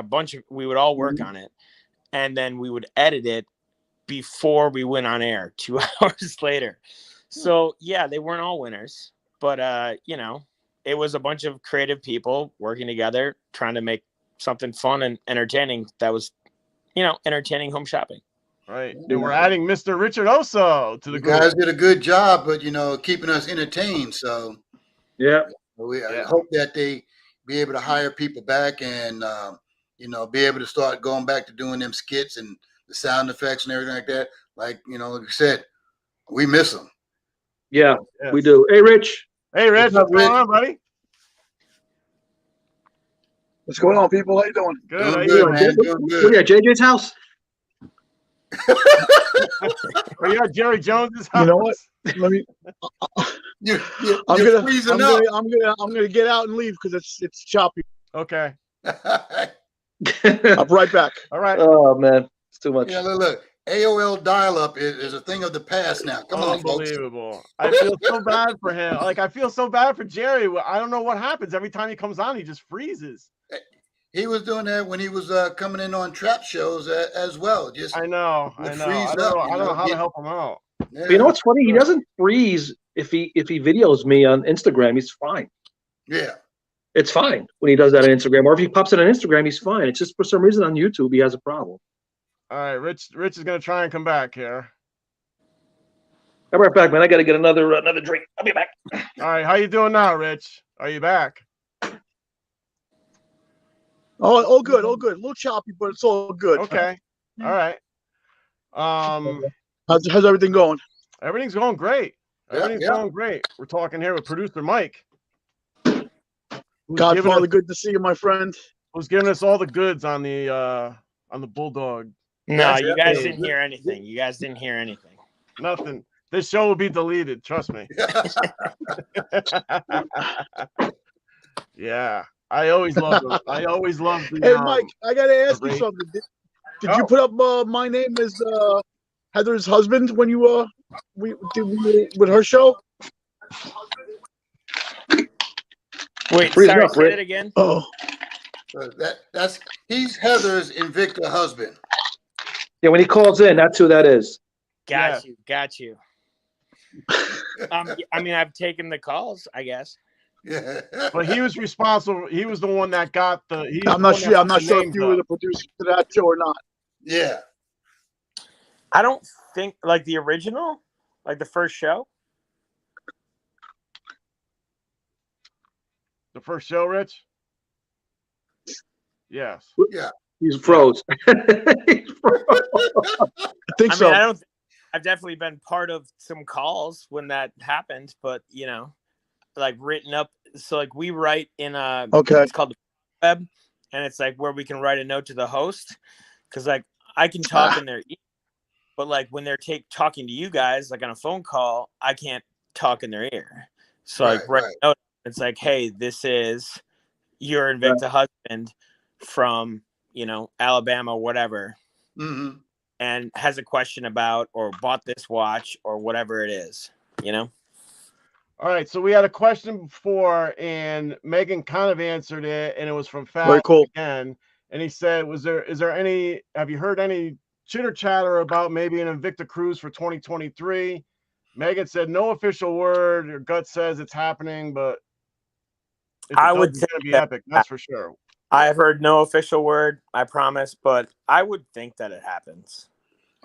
we would all work on it. And then we would edit it before we went on air 2 hours later. So yeah, they weren't all winners, but it was a bunch of creative people working together, trying to make something fun and entertaining that was, entertaining home shopping. Right. And we're adding Mr. Richard Oso to the group. You guys did a good job, but keeping us entertained. So I hope that they be able to hire people back and be able to start going back to doing them skits and the sound effects and everything like that. Like you said, we miss them. Yeah, we do. Hey, Rich. Hey, Rich. What's going on, buddy? What's going on, people? How you doing? Good. Doing good, man. Doing good. Yeah, JJ's house. Are you at Jerry Jones's house? You know what? Let me. You're I'm freezing up. gonna get out and leave because it's choppy. Okay. I'll be right back. All right. Oh man, it's too much. Yeah, look. AOL dial-up is a thing of the past now. Come on, folks. Unbelievable. I feel so bad for him. Like, I feel so bad for Jerry. I don't know what happens. Every time he comes on, he just freezes. He was doing that when he was coming in on trap shows as well. Just I know. would I freeze don't up, know. I you don't know know, how to get- help him out. Yeah. But you know what's funny? He doesn't freeze if he videos me on Instagram. He's fine. Yeah. It's fine when he does that on Instagram, or if he pops it on Instagram, he's fine. It's just for some reason on YouTube he has a problem. All right, Rich is gonna try and come back here. I'll be right back, man. I got to get another drink. I'll be back. All right, how you doing now, Rich? Are you back? Oh, all good. A little choppy, but it's all good. Okay. All right. How's everything going? Everything's going great. Everything's yeah. going great. We're talking here with producer Mike. who's giving Godfather, us- good to see you, my friend. Who's giving us all the goods on the Bulldog? No, you guys yeah. didn't hear anything. You guys didn't hear anything. Nothing. This show will be deleted. Trust me. Yeah, I always loved them. I always loved the. Hey, Mike, I got to ask you rate. something. Did you put up my name as Heather's husband when you with her show? Wait, Freeze sorry, up, say Rick. it again. Oh, He's Heather's Invicta husband. Yeah, when he calls in, that's who that is. Got you. I mean, I've taken the calls, I guess. Yeah. But he was responsible. He was the one that got the. I'm not sure if you were the producer to that show or not. Yeah. I don't think like the original, like the first show. The first show, Rich. Yes. Yeah. He's froze. He's froze. I think I so. mean, I've definitely been part of some calls when that happened, but like written up. So like we write in Okay. it's called the web, and it's like where we can write a note to the host, because like I can talk in their ear, but like when they're talking to you guys, like on a phone call, I can't talk in their ear. So like write a note. It's like, hey, this is your Invicta husband from Alabama, whatever. Mm-hmm. And has a question about or bought this watch or whatever it is, All right, so we had a question before, and Megan kind of answered it, and it was from Fat Very cool. again. And he said, have you heard any chitter chatter about maybe an Invicta cruise for 2023? Megan said no official word. Your gut says it's happening, but if I it would does, it's think gonna be that- epic, that's for sure. I have heard no official word, I promise, but I would think that it happens.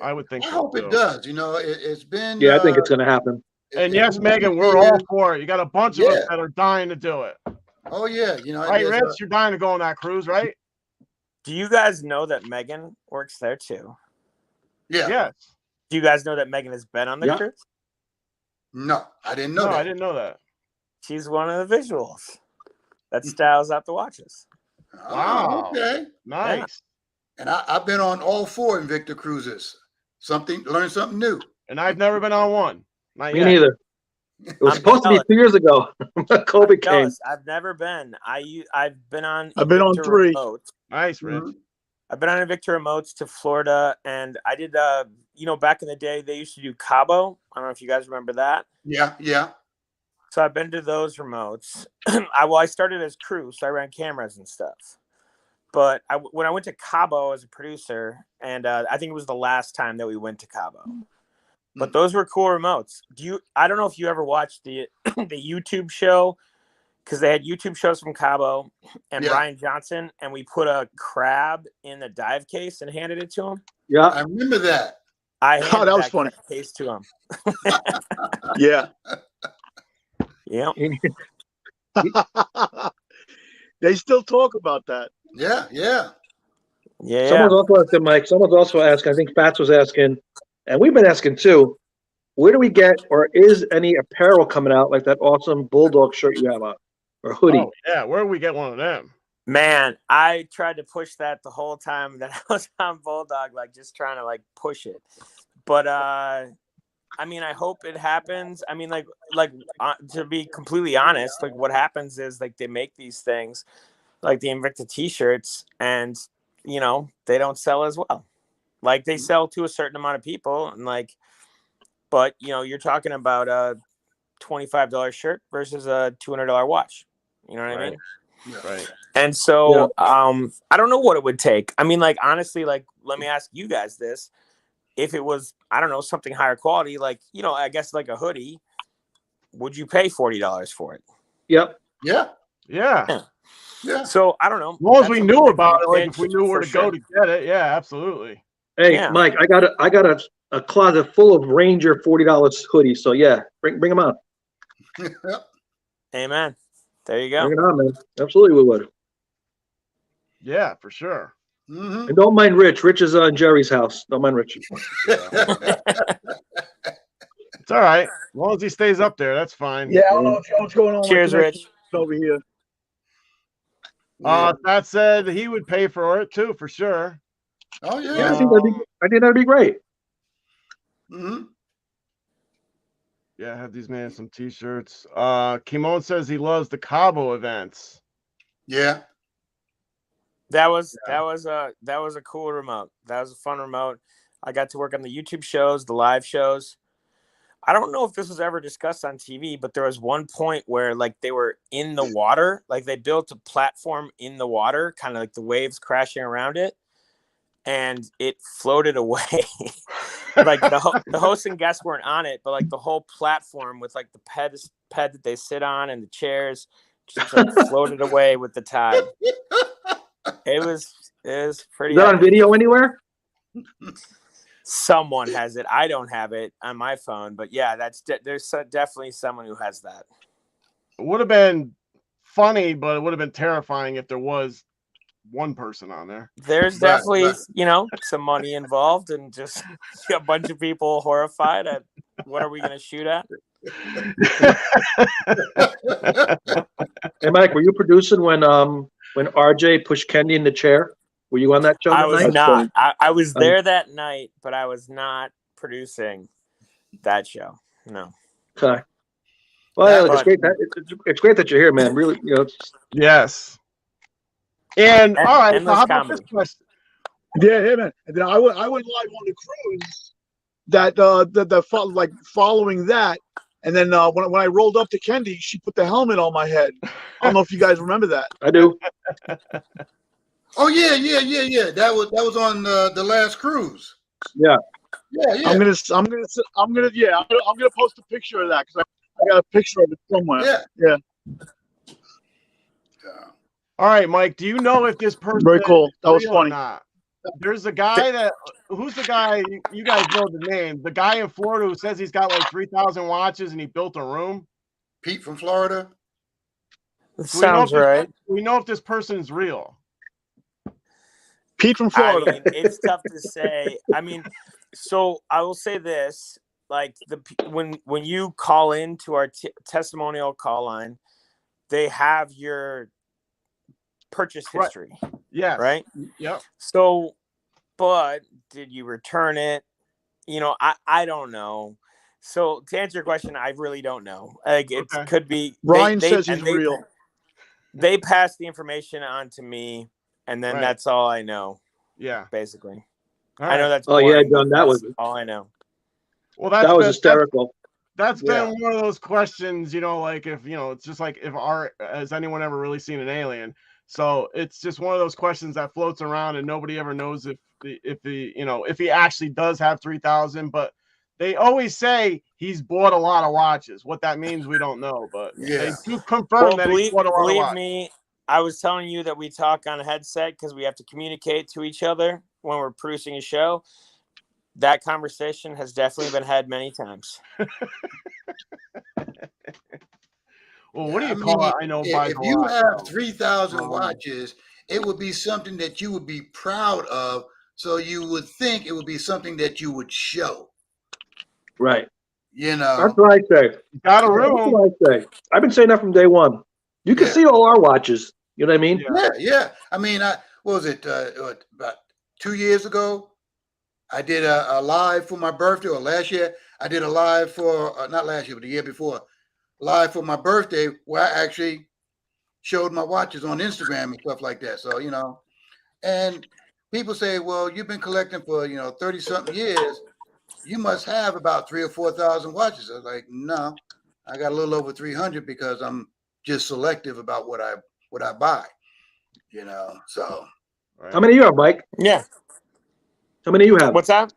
I would think I so hope too. it does. It's been. Yeah, I think it's going to happen. And yes, Megan, we're all for it. You got a bunch of us that are dying to do it. Oh yeah, Right, Rich? You're dying to go on that cruise, right? Do you guys know that Megan works there too? Yeah. Yes. Do you guys know that Megan has been on the cruise? No, I didn't know No, that. I didn't know that. She's one of the visuals that styles out the watches. Wow. Okay. Nice. And I've been on all 4 Invicta cruises. Learn something new. And I've never been on one. Not Me yet. neither. It was supposed to be 2 years ago. COVID came. Jealous. I've never been. I've been on. I've been on Invicta 3. remotes. Nice, Rich. Mhm. I've been on Invicta remotes to Florida, and I did. Back in the day, they used to do Cabo. I don't know if you guys remember that. Yeah, yeah. So I've been to those remotes. I started as crew, so I ran cameras and stuff. But when I went to Cabo as a producer, and I think it was the last time that we went to Cabo. But those were cool remotes. I don't know if you ever watched the the YouTube show, because they had YouTube shows from Cabo and Ryan Johnson, and we put a crab in the dive case and handed it to him. Yeah, I remember that. I handed that was funny. case to him. Yeah. Yeah. They still talk about that. Yeah, yeah. Yeah. Someone's also asking, Mike. Someone's also asking. I think Fats was asking, and we've been asking too. Where do we get, or is any apparel coming out like that awesome Bulldog shirt you have on, or hoodie? Oh, yeah, where do we get one of them? Man, I tried to push that the whole time that I was on Bulldog, like just trying to like push it. But I mean, I hope it happens. I mean, to be completely honest, like what happens is like they make these things, like the Invicta T-shirts, and they don't sell as well. Like they sell to a certain amount of people, and like, but you're talking about a $25 shirt versus a $200 watch. You know what I mean? Right. And so, I don't know what it would take. I mean, like, honestly, like, let me ask you guys this. If it was, I don't know, something higher quality, like, I guess like a hoodie, would you pay $40 for it? Yep. Yeah. Yeah. Yeah. So I don't know. As long as we knew about it, like if we knew where to sure. go to get it, yeah, absolutely. Hey, Yeah. Mike, I got a closet full of Ranger $40 hoodies. So yeah, bring them on. Amen. There you go. Bring it on, man. Absolutely, we would. Yeah, for sure. Mm-hmm. And don't mind Rich. Rich is in Jerry's house. Don't mind Rich. It's all right. As long as he stays up there, that's fine. Yeah, I don't know what's going on. Cheers, with Rich. over here. That said, he would pay for it too, for sure. Oh yeah. Yeah, I think that'd be great. Mm-hmm. Yeah, have these man some t-shirts. Kimon says he loves the Cabo events. Yeah. That was a cool remote. That was a fun remote. I got to work on the YouTube shows, the live shows. I don't know if this was ever discussed on TV, but there was one point where like they were in the water, like they built a platform in the water, kind of like the waves crashing around it, and it floated away. Like the host and guests weren't on it, but like the whole platform with like the ped that they sit on and the chairs just like floated away with the tide. It was pretty. Is that on video anywhere? Someone has it. I don't have it on my phone, but yeah, there's definitely someone who has that. It would have been funny, but it would have been terrifying if there was one person on there. There's definitely, some money involved and just a bunch of people horrified at what are we going to shoot at? Hey, Mike, were you producing when RJ pushed Kendi in the chair? Were you on that show? I was not. I was there that night, but I was not producing that show. No. Okay. Well, it's great. It's great that you're here, man. Really, Yes. And all right, so how about this question? Yeah, man. And then I went live on the cruise. That following that, and then when I rolled up to Kendi, she put the helmet on my head. I don't know if you guys remember that. I do. Oh yeah. That was on the last cruise. Yeah. Yeah. I'm gonna post a picture of that because I got a picture of it somewhere. Yeah. All right, Mike. Do you know if this person very cool? That was funny. There's a guy who's the guy? You guys know the name. The guy in Florida who says he's got like 3,000 watches and he built a room. Pete from Florida. Sounds right. We know if this person is real. Pete from Florida. I mean, it's tough to say. I mean, so I will say this: like when you call into our testimonial call line, they have your purchase history. Right. Yeah. Right. Yep. So, but did you return it? I don't know. So to answer your question, I really don't know. Like it could be. Ryan says he's real. They passed the information on to me. And then that's all I know. Yeah. Basically. Right. I know that's boring, yeah, John, that was all I know. Well, that was hysterical. That's been one of those questions, like if, it's just like has anyone ever really seen an alien? So it's just one of those questions that floats around and nobody ever knows if he actually does have 3,000, but they always say he's bought a lot of watches. What that means, we don't know, but they do confirm that he's bought a lot of watches. Believe me, I was telling you that we talk on a headset because we have to communicate to each other when we're producing a show. That conversation has definitely been had many times. Well, what do you call it? I know if you have 3,000 watches, it would be something that you would be proud of. So you would think it would be something that you would show. Right. That's what I say. Got a room. That's what I say. I've been saying that from day one. You can see all our watches. You know what I mean? Yeah. I mean, what was it? About 2 years ago, I did a live for my birthday, or last year, I did a live for, not last year, but the year before, live for my birthday, where I actually showed my watches on Instagram and stuff like that. So, and people say, well, you've been collecting for, 30 something years. You must have about 3,000 or 4,000 watches. I was like, no, I got a little over 300 because I'm just selective about what I buy, so. Right. How many you have, Mike? Yeah. How many you have? What's that?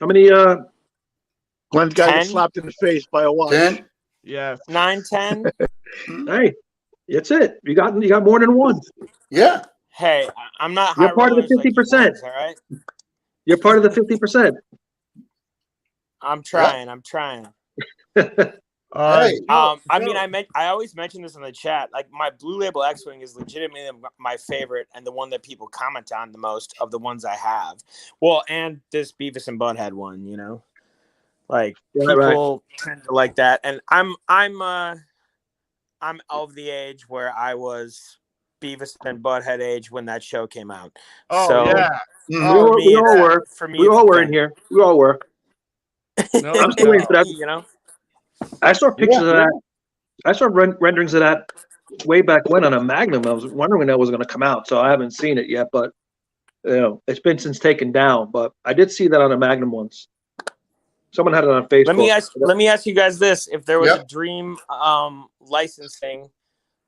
How many? Glenn's got to get 10? slapped in the face by a watch. 10? Yes. 9, 10? Hey, that's it. You got more than one. Yeah. Hey, I'm not You're high part of the rollers like you 50%. boys, all right? You're part of the 50%. I'm trying. I'm trying. Hey. I mean, I always mention this in the chat. Like, my Blue Label X-Wing is legitimately my favorite and the one that people comment on the most of the ones I have. Well, and this Beavis and Butthead one, like people tend to like that. And I'm of the age where I was Beavis and Butthead age when that show came out. Oh, so yeah. We all were. For me, We all were in here. We all were. No I'm still waiting for that. I saw pictures of that. I saw renderings of that way back when on a Magnum. I was wondering when that was going to come out, so I haven't seen it yet. But it's been since taken down. But I did see that on a Magnum once. Someone had it on Facebook. Let me ask you guys this: if there was a dream licensing,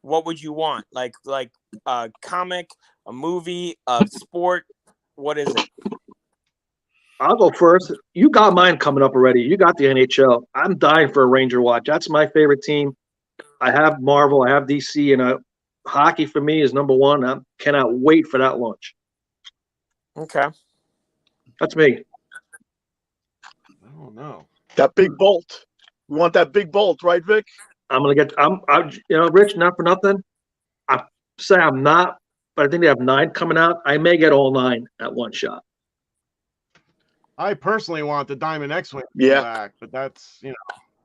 what would you want? Like a comic, a movie, a sport? What is it? I'll go first. You got mine coming up already. You got the NHL. I'm dying for a Ranger watch. That's my favorite team. I have Marvel. I have DC, and hockey for me is number one. I cannot wait for that launch. Okay, that's me. Oh no, that big bolt. We want that big bolt, right, Vic? I'm Rich. Not for nothing. I say I'm not, but I think they have 9 coming out. I may get all 9 at one shot. I personally want the Diamond X-Wing back, but that's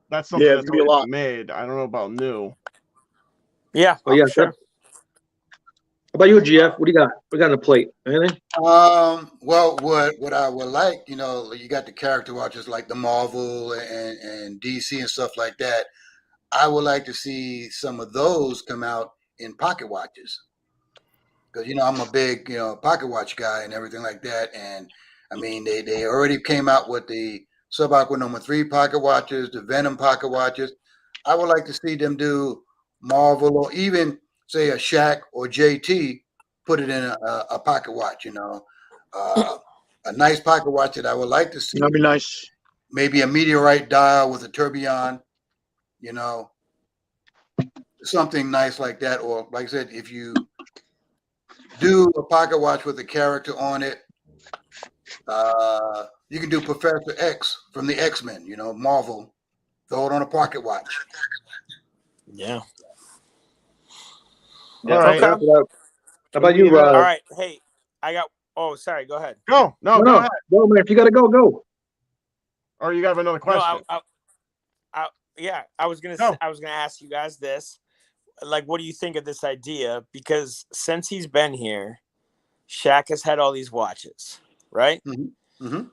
that's something that's be a lot made. I don't know about new. Yeah, sure. How about you, GF? What do you got? We got on the plate. Anything? Well, what I would like, you got the character watches like the Marvel and DC and stuff like that. I would like to see some of those come out in pocket watches, because I'm a big pocket watch guy and everything like that. And I mean, they already came out with the Sub-Aqua number 3 pocket watches, the Venom pocket watches. I would like to see them do Marvel, or even say a Shaq or JT, put it in a pocket watch. A nice pocket watch that I would like to see. That'd be nice. Maybe a meteorite dial with a tourbillon. Something nice like that. Or like I said, if you do a pocket watch with a character on it, you can do Professor X from the X-Men, Marvel, throw it on a pocket watch. Yeah. All right. Okay. How about you, All right. Hey, I got. Oh, sorry. Go ahead. Go. No, go ahead. No, man. If you got to go, go. Or you got another question? No, I was gonna ask you guys this. Like, what do you think of this idea? Because since he's been here, Shaq has had all these watches, right? Mm-hmm. Mm-hmm.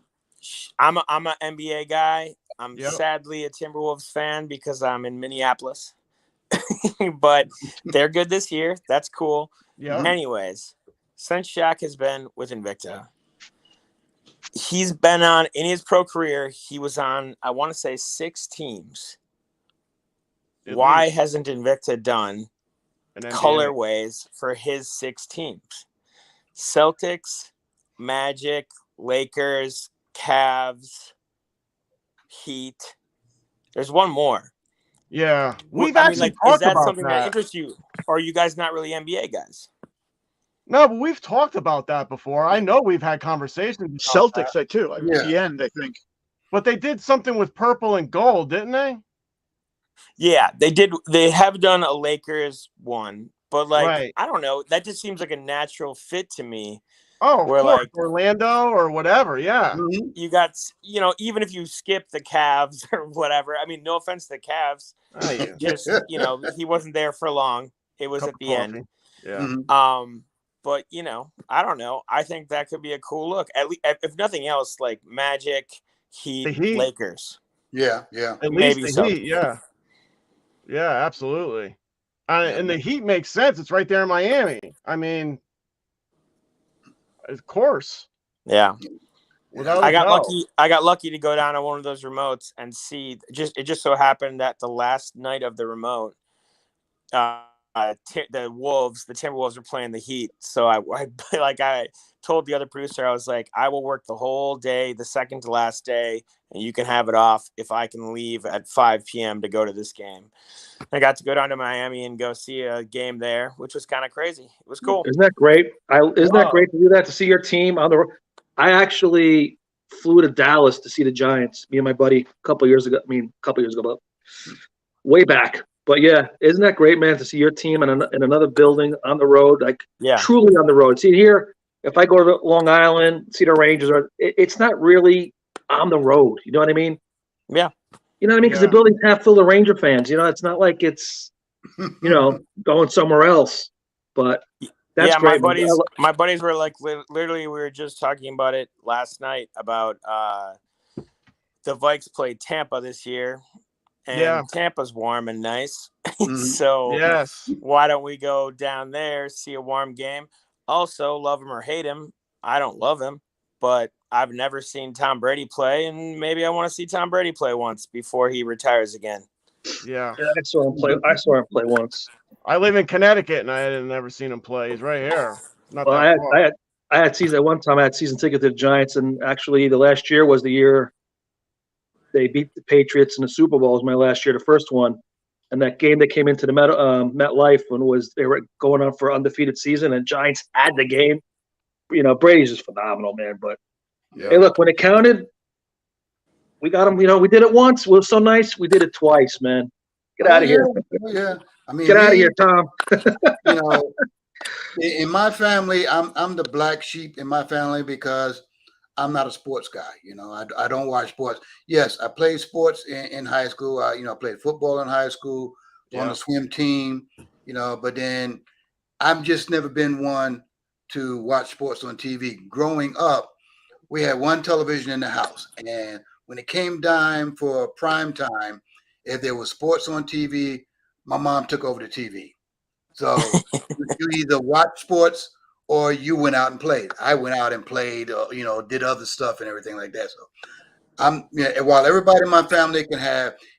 I'm an NBA guy. I'm sadly a Timberwolves fan because I'm in Minneapolis, but they're good this year. That's cool. Yeah. Anyways, since Shaq has been with Invicta, he's been on, in his pro career, he was on, I want to say 6 teams. Why hasn't Invicta done colorways for his 6 teams? Celtics, Magic, Lakers, Cavs, Heat. There's one more. Yeah. We've actually talked is that about something that interests you? Or are you guys not really NBA guys? No, but we've talked about that before. I know we've had conversations. Celtics, at the end, I think. But they did something with purple and gold, didn't they? Yeah, they did. They have done a Lakers one, but Right. I don't know. That just seems like a natural fit to me. Oh, of course, Orlando or whatever. Yeah. You got, even if you skip the Cavs or whatever. I mean, no offense to the Cavs. Oh, yeah. Just, he wasn't there for long. It was at the end. Yeah. But you know, I don't know. I think that could be a cool look. At least, if nothing else, like Magic, Heat, The Heat. Lakers. Yeah. At Maybe least so. the Heat. Yeah. Yeah, absolutely. And the Heat makes sense. It's right there in Miami. I mean, of course. Yeah. Without I a got doubt. lucky. I got lucky to go down to one of those remotes and see. It just so happened that the last night of the remote, the Timberwolves were playing the Heat. So I told the other producer, I was like, I will work the whole day, the second to last day, and you can have it off if I can leave at 5 p.m. to go to this game. I got to go down to Miami and go see a game there, which was kind of crazy. It was cool. Isn't that great? Isn't that great to do that, to see your team on the road? I actually flew to Dallas to see the Giants, me and my buddy, a couple years ago, but way back. But yeah, isn't that great, man, to see your team in another building on the road, like truly on the road. See, here, if I go to Long Island, see the Rangers, it's not really on the road. You know what I mean? Yeah. You know what I mean? Because the building's half full of Ranger fans. You know, it's not like it's, going somewhere else. But that's great. My buddies were like, literally, we were just talking about it last night about the Vikes played Tampa this year. And Tampa's warm and nice. So why don't we go down there, see a warm game? Also, love him or hate him, I don't love him, but I've never seen Tom Brady play, and maybe I want to see Tom Brady play once before he retires again. Yeah. I saw him play once. I live in Connecticut, and I had never seen him play. He's right here. Not well, that far. I had season at one time. I had season ticket to the Giants, and actually, the last year was the year they beat the Patriots in the Super Bowl. It was my last year, the first one. And that game that came into the MetLife when they were going on for undefeated season, and Giants had the game. You know, Brady's just phenomenal, man. But hey, look, when it counted, we got him. You know, we did it once. It was so nice. We did it twice, man. Get out of here. Yeah. I mean, get out of here, Tom. You know, in my family, I'm the black sheep in my family because I'm not a sports guy. You know, I don't watch sports. Yes, I played sports in high school. I played football in high school, on the swim team, but then I've just never been one to watch sports on TV. Growing up, we had one television in the house. And when it came time for prime time, if there was sports on TV, my mom took over the TV. So you either watch sports or you went out and played. I went out and played, did other stuff and everything like that. So while everybody in my family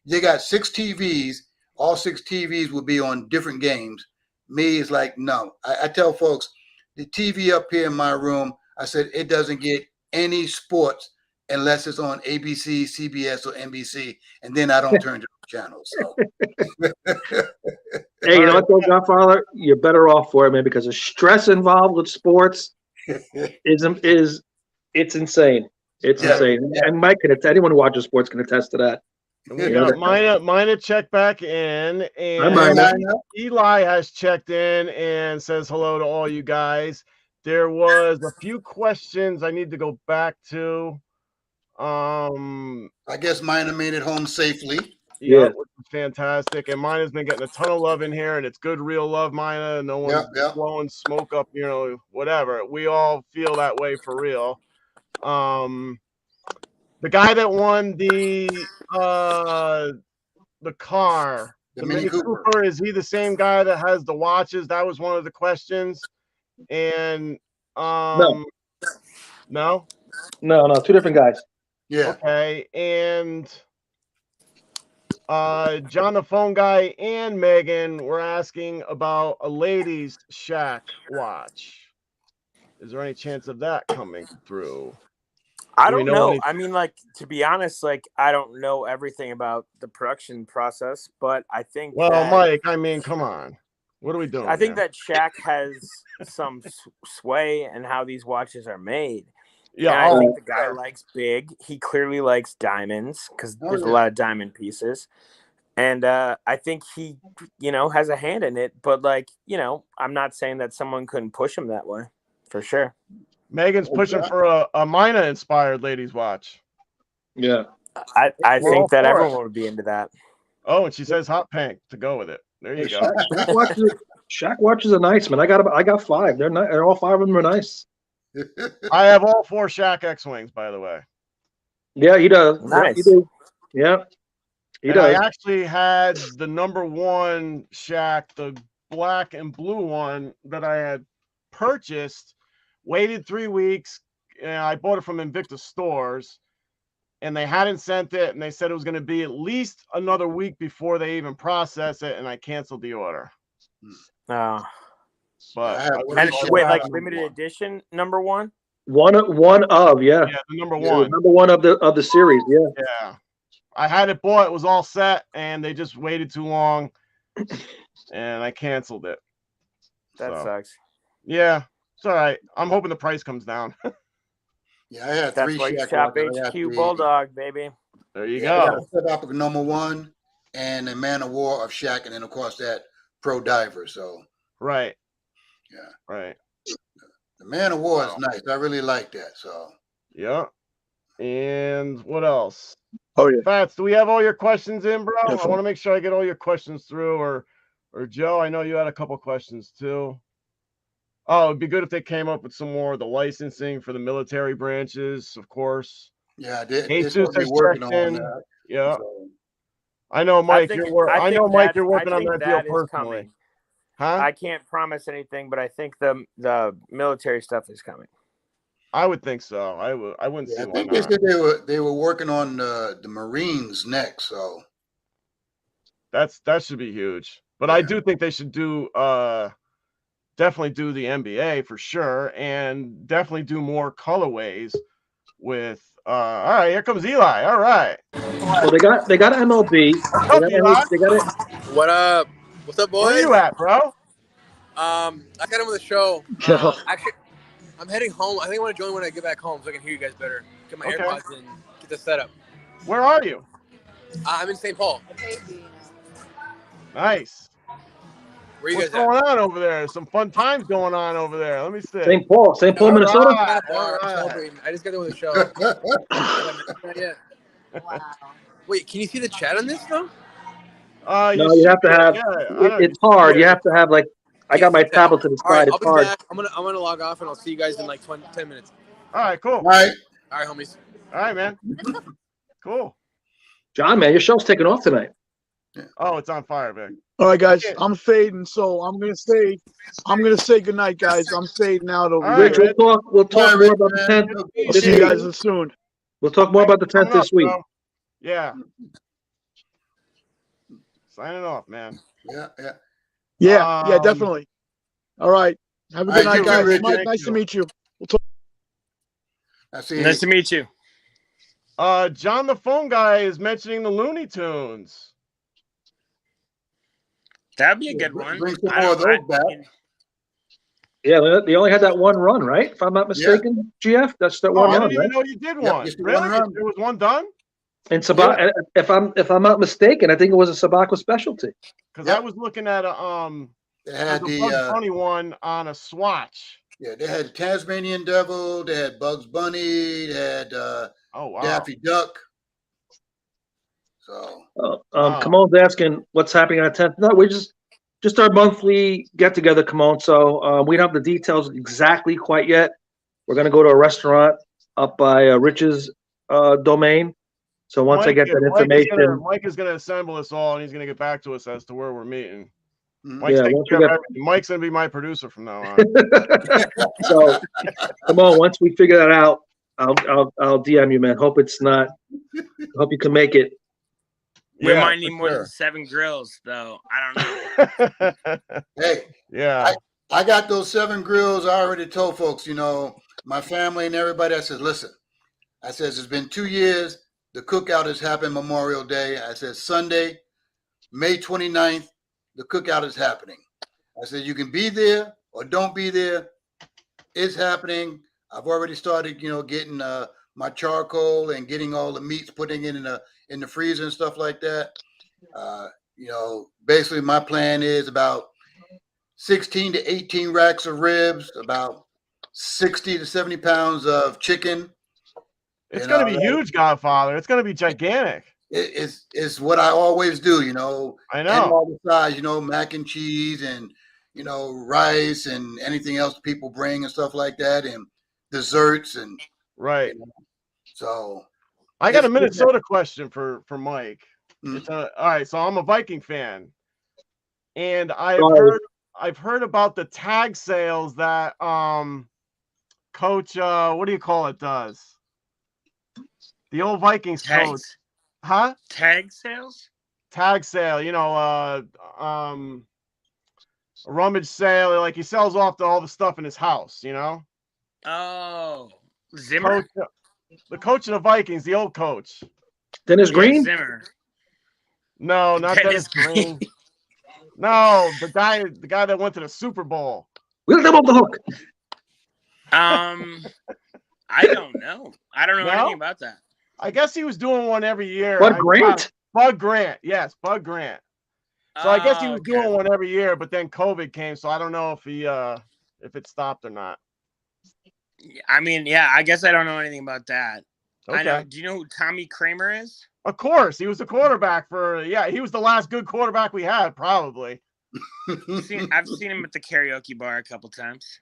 they got 6 TVs, all 6 TVs will be on different games. Me is like, no. I tell folks, the TV up here in my room, I said, it doesn't get any sports unless it's on ABC, CBS, or NBC, and then I don't turn to the channel. So. Hey, you know what, though, Godfather? You're better off for it, man, because the stress involved with sports is it's insane. It's insane. Yeah. And Mike anyone who watches sports can attest to that. We got Mina check back in, and Eli has checked in and says hello to all you guys. There was a few questions I need to go back to. I guess Mina made it home safely. Yeah, which is fantastic. And Mina's been getting a ton of love in here, and it's good, real love, Mina. No one's blowing smoke up, whatever. We all feel that way for real. The guy that won the car, the Mini Cooper, is he the same guy that has the watches? That was one of the questions. And no, 2 different guys. Yeah. Okay, and John the phone guy and Megan were asking about a ladies' shack watch. Is there any chance of that coming through? I don't know. I mean, to be honest, I don't know everything about the production process, but I think Mike, I mean, come on. What are we doing? I think that Shaq has some sway in how these watches are made. Yeah, I think the guy likes big. He clearly likes diamonds because there's a lot of diamond pieces. And I think he, has a hand in it. But, I'm not saying that someone couldn't push him that way, for sure. Megan's pushing for a Mina-inspired ladies' watch. Yeah. I think that everyone would be into that. Oh, and she says hot pink to go with it. There you go. Shaq watches are nice, man. I got 5. They're not. All 5 of them are nice. I have all 4 Shaq X-Wings, by the way. Yeah, he does. Nice. Yeah, he do. Yeah, he And does. I actually had the #1 Shaq, the black and blue one that I had purchased, waited 3 weeks. And I bought it from Invicta Stores, and they hadn't sent it, and they said it was going to be at least another week before they even process it, and I canceled the order. Oh. But I have I three And Shaq wait, like #1. limited edition #1? One of yeah, the Yeah, #1. number 1 of the series. Yeah. Yeah. I had it bought, it was all set, and they just waited too long, and I canceled it. That So, sucks. yeah, it's all right. I'm hoping the price comes down. Yeah, I had That's 3 why you Shaq shop watches. I got HQ the- Bulldog, baby. There you Yeah, I got go. a set up of #1 and a Man of War of Shaq, and then of course that Pro Diver. So Right. Yeah. Right. the Man of War is Wow. nice. I really like that. So Yeah. And what else? Oh yeah. Fats, do we have all your questions in, bro? I Definitely. want to make sure I get all your questions through. Or Joe, I know you had a couple questions too. Oh, it'd be good if they came up with some more of the licensing for the military branches, of course. yeah, they're Jesus supposed to be has working checked on in. that. Yeah. So, I know, Mike. I You're think working on that deal that is personally, coming. huh? I can't promise anything, but I think the military stuff is coming. I would think so. I wouldn't yeah, see I why think they not. said they were working on the Marines next. So That should be huge. But I do think they should do definitely do the NBA for sure, and definitely do more colorways with all right, here comes Eli. All right. Well, they got MLB. What's up, Eli? They got it. What up? What's up, boys? Where you at, bro? I got him on the show. Yeah. Actually, I'm heading home. I think I want to join when I get back home so I can hear you guys better. Get my Okay. AirPods and get the setup. Where are you? I'm in St. Paul. Nice. Where you What's guys at? going on over there? Some fun times going on over there. Let me see. St. Paul, All Minnesota. right, At a bar. all I'm right. celebrating. I just got there with the show. Not yet. Wow. Wait, can you see the chat on this though? No, you have to have. It's hard. You have to have like. I got my tablet to the All right, side. I'll It's be hard. back. I'm gonna log off and I'll see you guys in like 10 minutes. All right, cool. all right, All right, homies. All right, man. Cool. John, man, your show's taking off tonight. Oh, it's on fire, Vic. All right, guys. I'm fading, so I'm gonna say good night, guys. I'm fading out over All here. right, Rich, we'll talk All right, more about the man. 10th. I'll see you guys soon. We'll talk more about the 10th Coming up, this week. bro. Yeah. Signing off, man. yeah. Yeah, definitely. All right. Have a All good right, night, you too, guys. Richard. Mike, nice to meet you. I see. Nice to meet you. John the phone guy is mentioning the Looney Tunes. That'd be a good one. Bring some I more of don't- those back. Yeah, they only had that one run, right? If I'm not mistaken, GF, that's that Oh, one I run, didn't right? even know you did Yep, one. just the Really? one run. There was one done? And Sabak, if I'm not mistaken, I think it was a Sabaka specialty. Because Yep. I was looking at They had the Bugs the Bunny one on a swatch. they had the Tasmanian Devil. They had Bugs Bunny. They had Oh wow. Daffy Duck. So Wow. Kamon's asking what's happening on the 10th. No, we just our monthly get together, Kamon. So we don't have the details exactly quite yet. We're gonna go to a restaurant up by Rich's domain. So once I get that information, Mike is gonna assemble us all, and he's gonna get back to us as to where we're meeting. mhm. Mike's Yeah, taking once care we of get- everything. Mike's gonna be my producer from now on. so come on, once we figure that out, I'll DM you, man. Hope you can make it. We Yeah, might need for more sure. than 7 grills, though. I don't know. Hey, Yeah. I got those 7 grills. I already told folks, my family and everybody. I said, listen, I says it's been 2 years. The cookout has happened Memorial Day. I said Sunday, May 29th, the cookout is happening. I said you can be there or don't be there. It's happening. I've already started, getting my charcoal and getting all the meats, putting it in the freezer and stuff like that. Basically my plan is about 16 to 18 racks of ribs, about 60 to 70 pounds of chicken. It's gonna be huge, Godfather. It's gonna be gigantic. It's what I always do, I and know. all the sides, mac and cheese and rice and anything else people bring and stuff like that, and desserts and Right. So I got a Minnesota question for Mike. Mm. It's all right. So I'm a Viking fan, and Sorry. I've heard about the tag sales that Coach what do you call it does? The old Vikings coach, Tags? huh? Tag sales? Tag sale, a rummage sale. Like he sells off all the stuff in his house, Oh, Zimmer? The coach of the Vikings, the old coach. Dennis Green? Zimmer. No, not Dennis Green. No, the guy that went to the Super Bowl. We'll them off the hook. I don't know. I don't know anything about that. I guess he was doing one every year. Bud Grant? Bud Grant. Yes, Bud Grant. So I guess he was doing one every year, but then COVID came, so I don't know if if it stopped or not. I mean, yeah, I guess I don't know anything about that. Okay. I know. Do you know who Tommy Kramer is? Of course, he was the quarterback he was the last good quarterback we had, probably. I've seen him at the karaoke bar a couple times.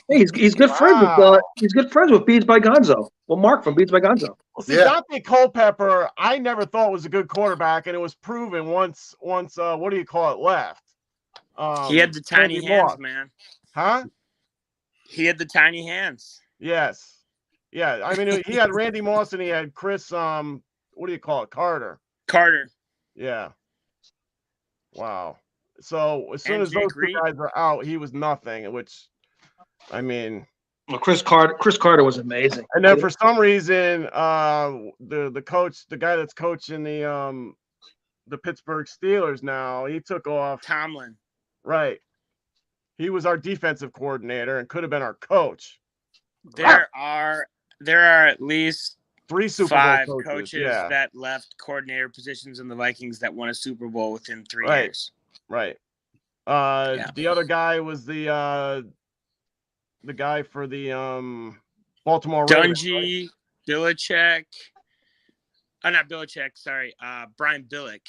Hey, he's good friends with Beats by Gonzo. Well, Mark from Beats by Gonzo. Well, see, Dante Culpepper, I never thought was a good quarterback, and it was proven once what do you call it, left. He had the tiny Randy hands, Moss. man. Huh? He had the tiny hands. Yes. Yeah, I mean, he had Randy Moss and he had Chris, what do you call it, Carter. Yeah. Wow. So as soon as those two guys were out, he was nothing, which, I mean. Well, Chris Carter was amazing. And then for some reason, the coach, the guy that's coaching the Pittsburgh Steelers now, he took off. Tomlin. Right. He was our defensive coordinator and could have been our coach. There are at least 3 Super five Bowl coaches that left coordinator positions in the Vikings that won a Super Bowl within 3 years. Right. The other guy was the guy for the Baltimore Ravens. Dungy, Belichick. Not Belichick, sorry. Brian Billick.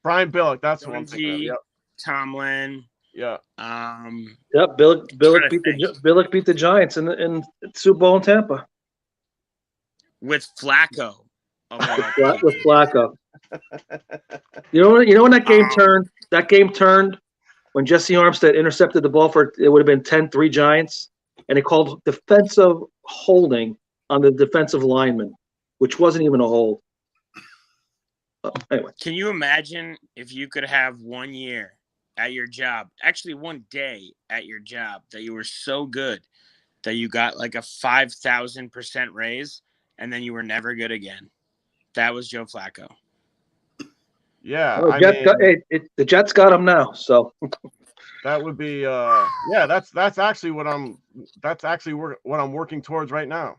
Brian Billick, that's Dungy, what I'm thinking of. Yep. Tomlin. Yeah. Yep, Billick beat the Giants in the Super Bowl in Tampa. With Flacco. With Flacco. You know when that game turned? That game turned when Jesse Armstead intercepted the ball it would have been 10-3 Giants, and they called defensive holding on the defensive lineman, which wasn't even a hold. Anyway. Can you imagine if you could have 1 year at your job, actually 1 day at your job, that you were so good that you got like a 5,000% raise, and then you were never good again? That was Joe Flacco. Yeah, the Jets got him now, so that would be that's actually what I'm working towards right now.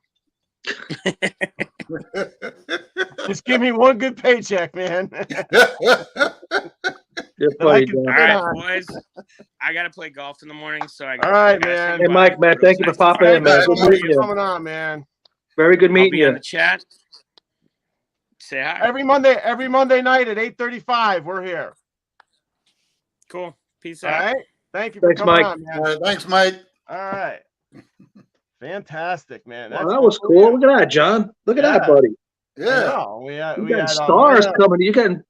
Just give me one good paycheck, man. All right, boys. I gotta play golf in the morning, so all right, man. Hey, Mike, man, thank you for popping in, man. Good meeting you. Coming on, man. Very good meeting you. On the chat. Say hi. Every Monday night at 8:35, we're here. Cool. Peace out. All right. Thank you for coming Mike. on, man. All right, thanks, Mike. All right. Fantastic, man. That was cool. Look at that, John. Look at that, buddy. Yeah. We had stars coming. You got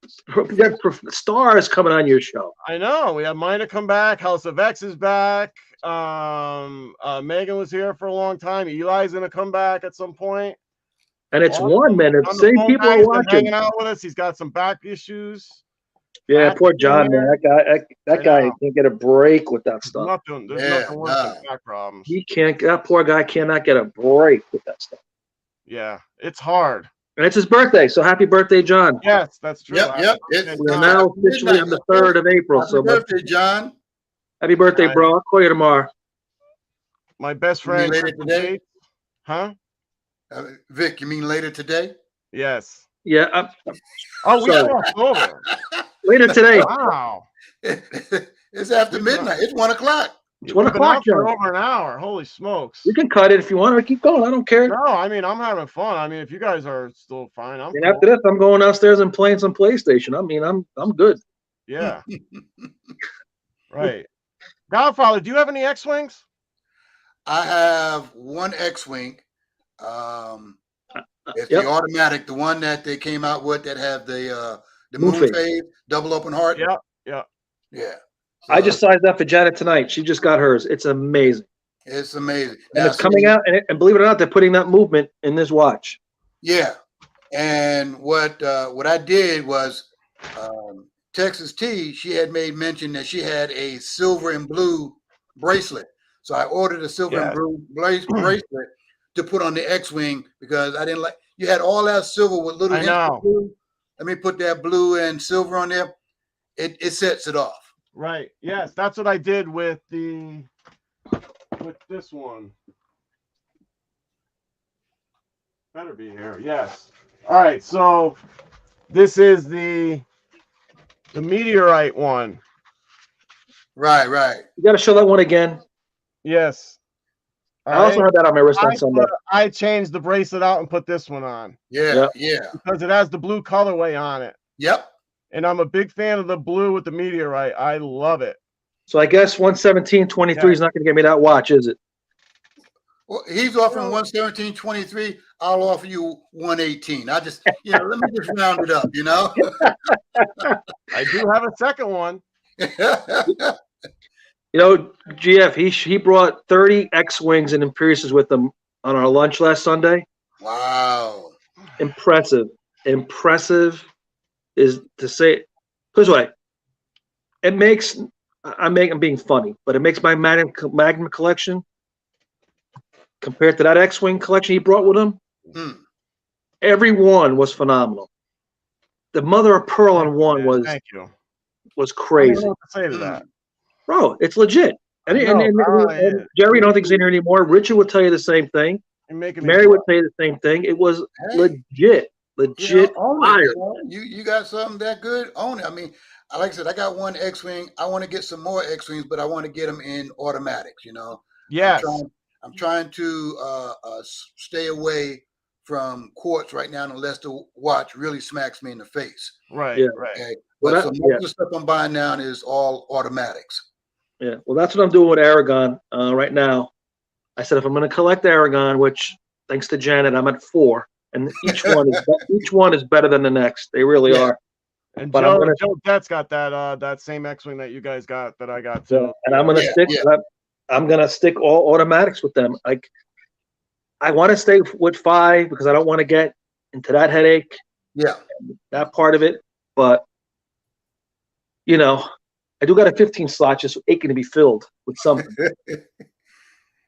stars coming on your show. I know. We had Mina come back. House of X is back. Megan was here for a long time. Eli's gonna come back at some point. And it's one minute. Same people are watching. Hanging out with us. He's got some back issues. Yeah, poor John, man. That guy can't get a break with that stuff. There's nothing worse than back problems. He can't. That poor guy cannot get a break with that stuff. Yeah, it's hard. And it's his birthday, so happy birthday, John. Yes, that's true. Yep. We're now officially on the 3rd of April. Happy birthday, John. Happy birthday, bro. I'll call you tomorrow. My best friend. Later today? Huh? Vic, you mean later today? Yes. Yeah. We crossed over. Later today. Wow. It's after midnight. It's 1 o'clock. It's 1 o'clock, John. For over an hour. Holy smokes. You can cut it if you want, or keep going. I don't care. No, I mean, I'm having fun. I mean, if you guys are still fine, I'm And cool. after this, I'm going downstairs and playing some PlayStation. I mean, I'm good. Yeah. Right. Godfather, do you have any X-wings? I have one X-wing. It's Yep. the automatic, the one that they came out with that have the Moon moon phase. phase, double open heart. Yeah, yeah. Yeah. I just sized up for Janet tonight. She just got hers. It's amazing. It's amazing. And Now, it's coming out, and believe it or not, they're putting that movement in this watch. Yeah. And what I did was Texas T, she had made mention that she had a silver and blue bracelet. So I ordered a silver and blue bracelet to put on the X-Wing because I didn't like, you had all that silver with little hints of blue. Let me put that blue and silver on there. It sets it off. Right. Yes, that's what I did with this one. Better be here. Yes. All right. So this is the meteorite one. Right. You got to show that one again. Yes. I also had that on my wrist on Sunday. I changed the bracelet out and put this one on. Yeah. Because it has the blue colorway on it. Yep. And I'm a big fan of the blue with the meteorite. I love it. So I guess 117.23 is not going to get me that watch, is it? Well, he's offering 117.23. I'll offer you 118. I just, let me just round it up, I do have a second one. GF, he brought 30 X-Wings and Imperiuses with him on our lunch last Sunday. Wow. Impressive is to say, put this way, it makes, I'm being funny, but it makes my Magnum collection compared to that X-Wing collection he brought with him. Every one was phenomenal. The mother of pearl on one was crazy. I don't know what to say to that. Bro, it's legit. And Jerry, don't think he's in here anymore. Richard would tell you the same thing. Mary would tell you the same thing. It was legit fire. You got something that good? Own it. I mean, like I said, I got one X-Wing. I want to get some more X-Wings, but I want to get them in automatics, Yes. I'm trying to stay away from quartz right now unless the watch really smacks me in the face. Right, right. Okay? But so most of the stuff I'm buying now is all automatics. Yeah, well, that's what I'm doing with Aragon right now. I said if I'm going to collect Aragon, which thanks to Janet, I'm at 4, and each one is better than the next. They really are. And but Joe Det's got that same X-Wing that you guys got that I got too. And I'm going to stick. I'm going to stick all automatics with them. Like I want to stay with 5 because I don't want to get into that headache. Yeah, that part of it. But I do got a 15 slot just aching to be filled with something.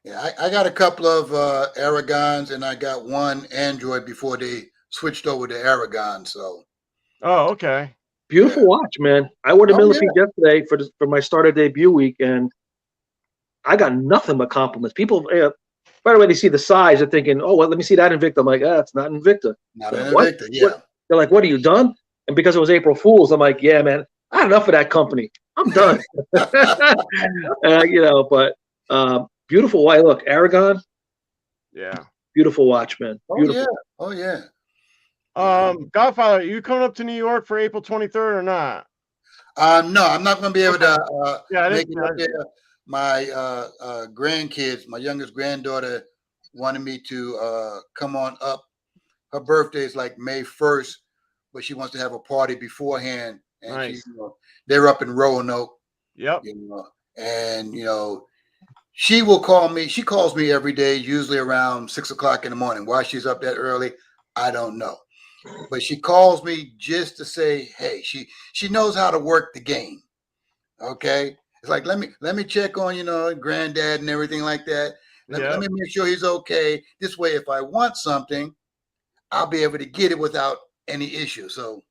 Yeah, I got a couple of Aragons and I got one Android before they switched over to Aragon. So, okay, beautiful watch, man. I ordered a millipede yesterday for my starter debut week, and I got nothing but compliments. People, by the way, they see the size, they're thinking, "Oh, well, let me see that Invicta." I'm like, it's not Invicta. Not an Invicta, yeah. They're like, "What are you done?" And because it was April Fool's, I'm like, "Yeah, man, I had enough of that company. I'm done." But beautiful watch. Look, Aragon. Yeah. Beautiful watch, man. Beautiful. Oh yeah. Godfather, are you coming up to New York for April 23rd or not? No, I'm not going to be able to make it up there. My grandkids, my youngest granddaughter wanted me to come on up. Her birthday is like May 1st, but she wants to have a party beforehand. And nice. They're up in Roanoke. Yep. And she will call me. She calls me every day, usually around 6 o'clock in the morning. Why she's up that early, I don't know. But she calls me just to say, hey, she knows how to work the game. Okay. It's like, let me check on, granddad and everything like that. Let me make sure he's okay. This way, if I want something, I'll be able to get it without any issue. So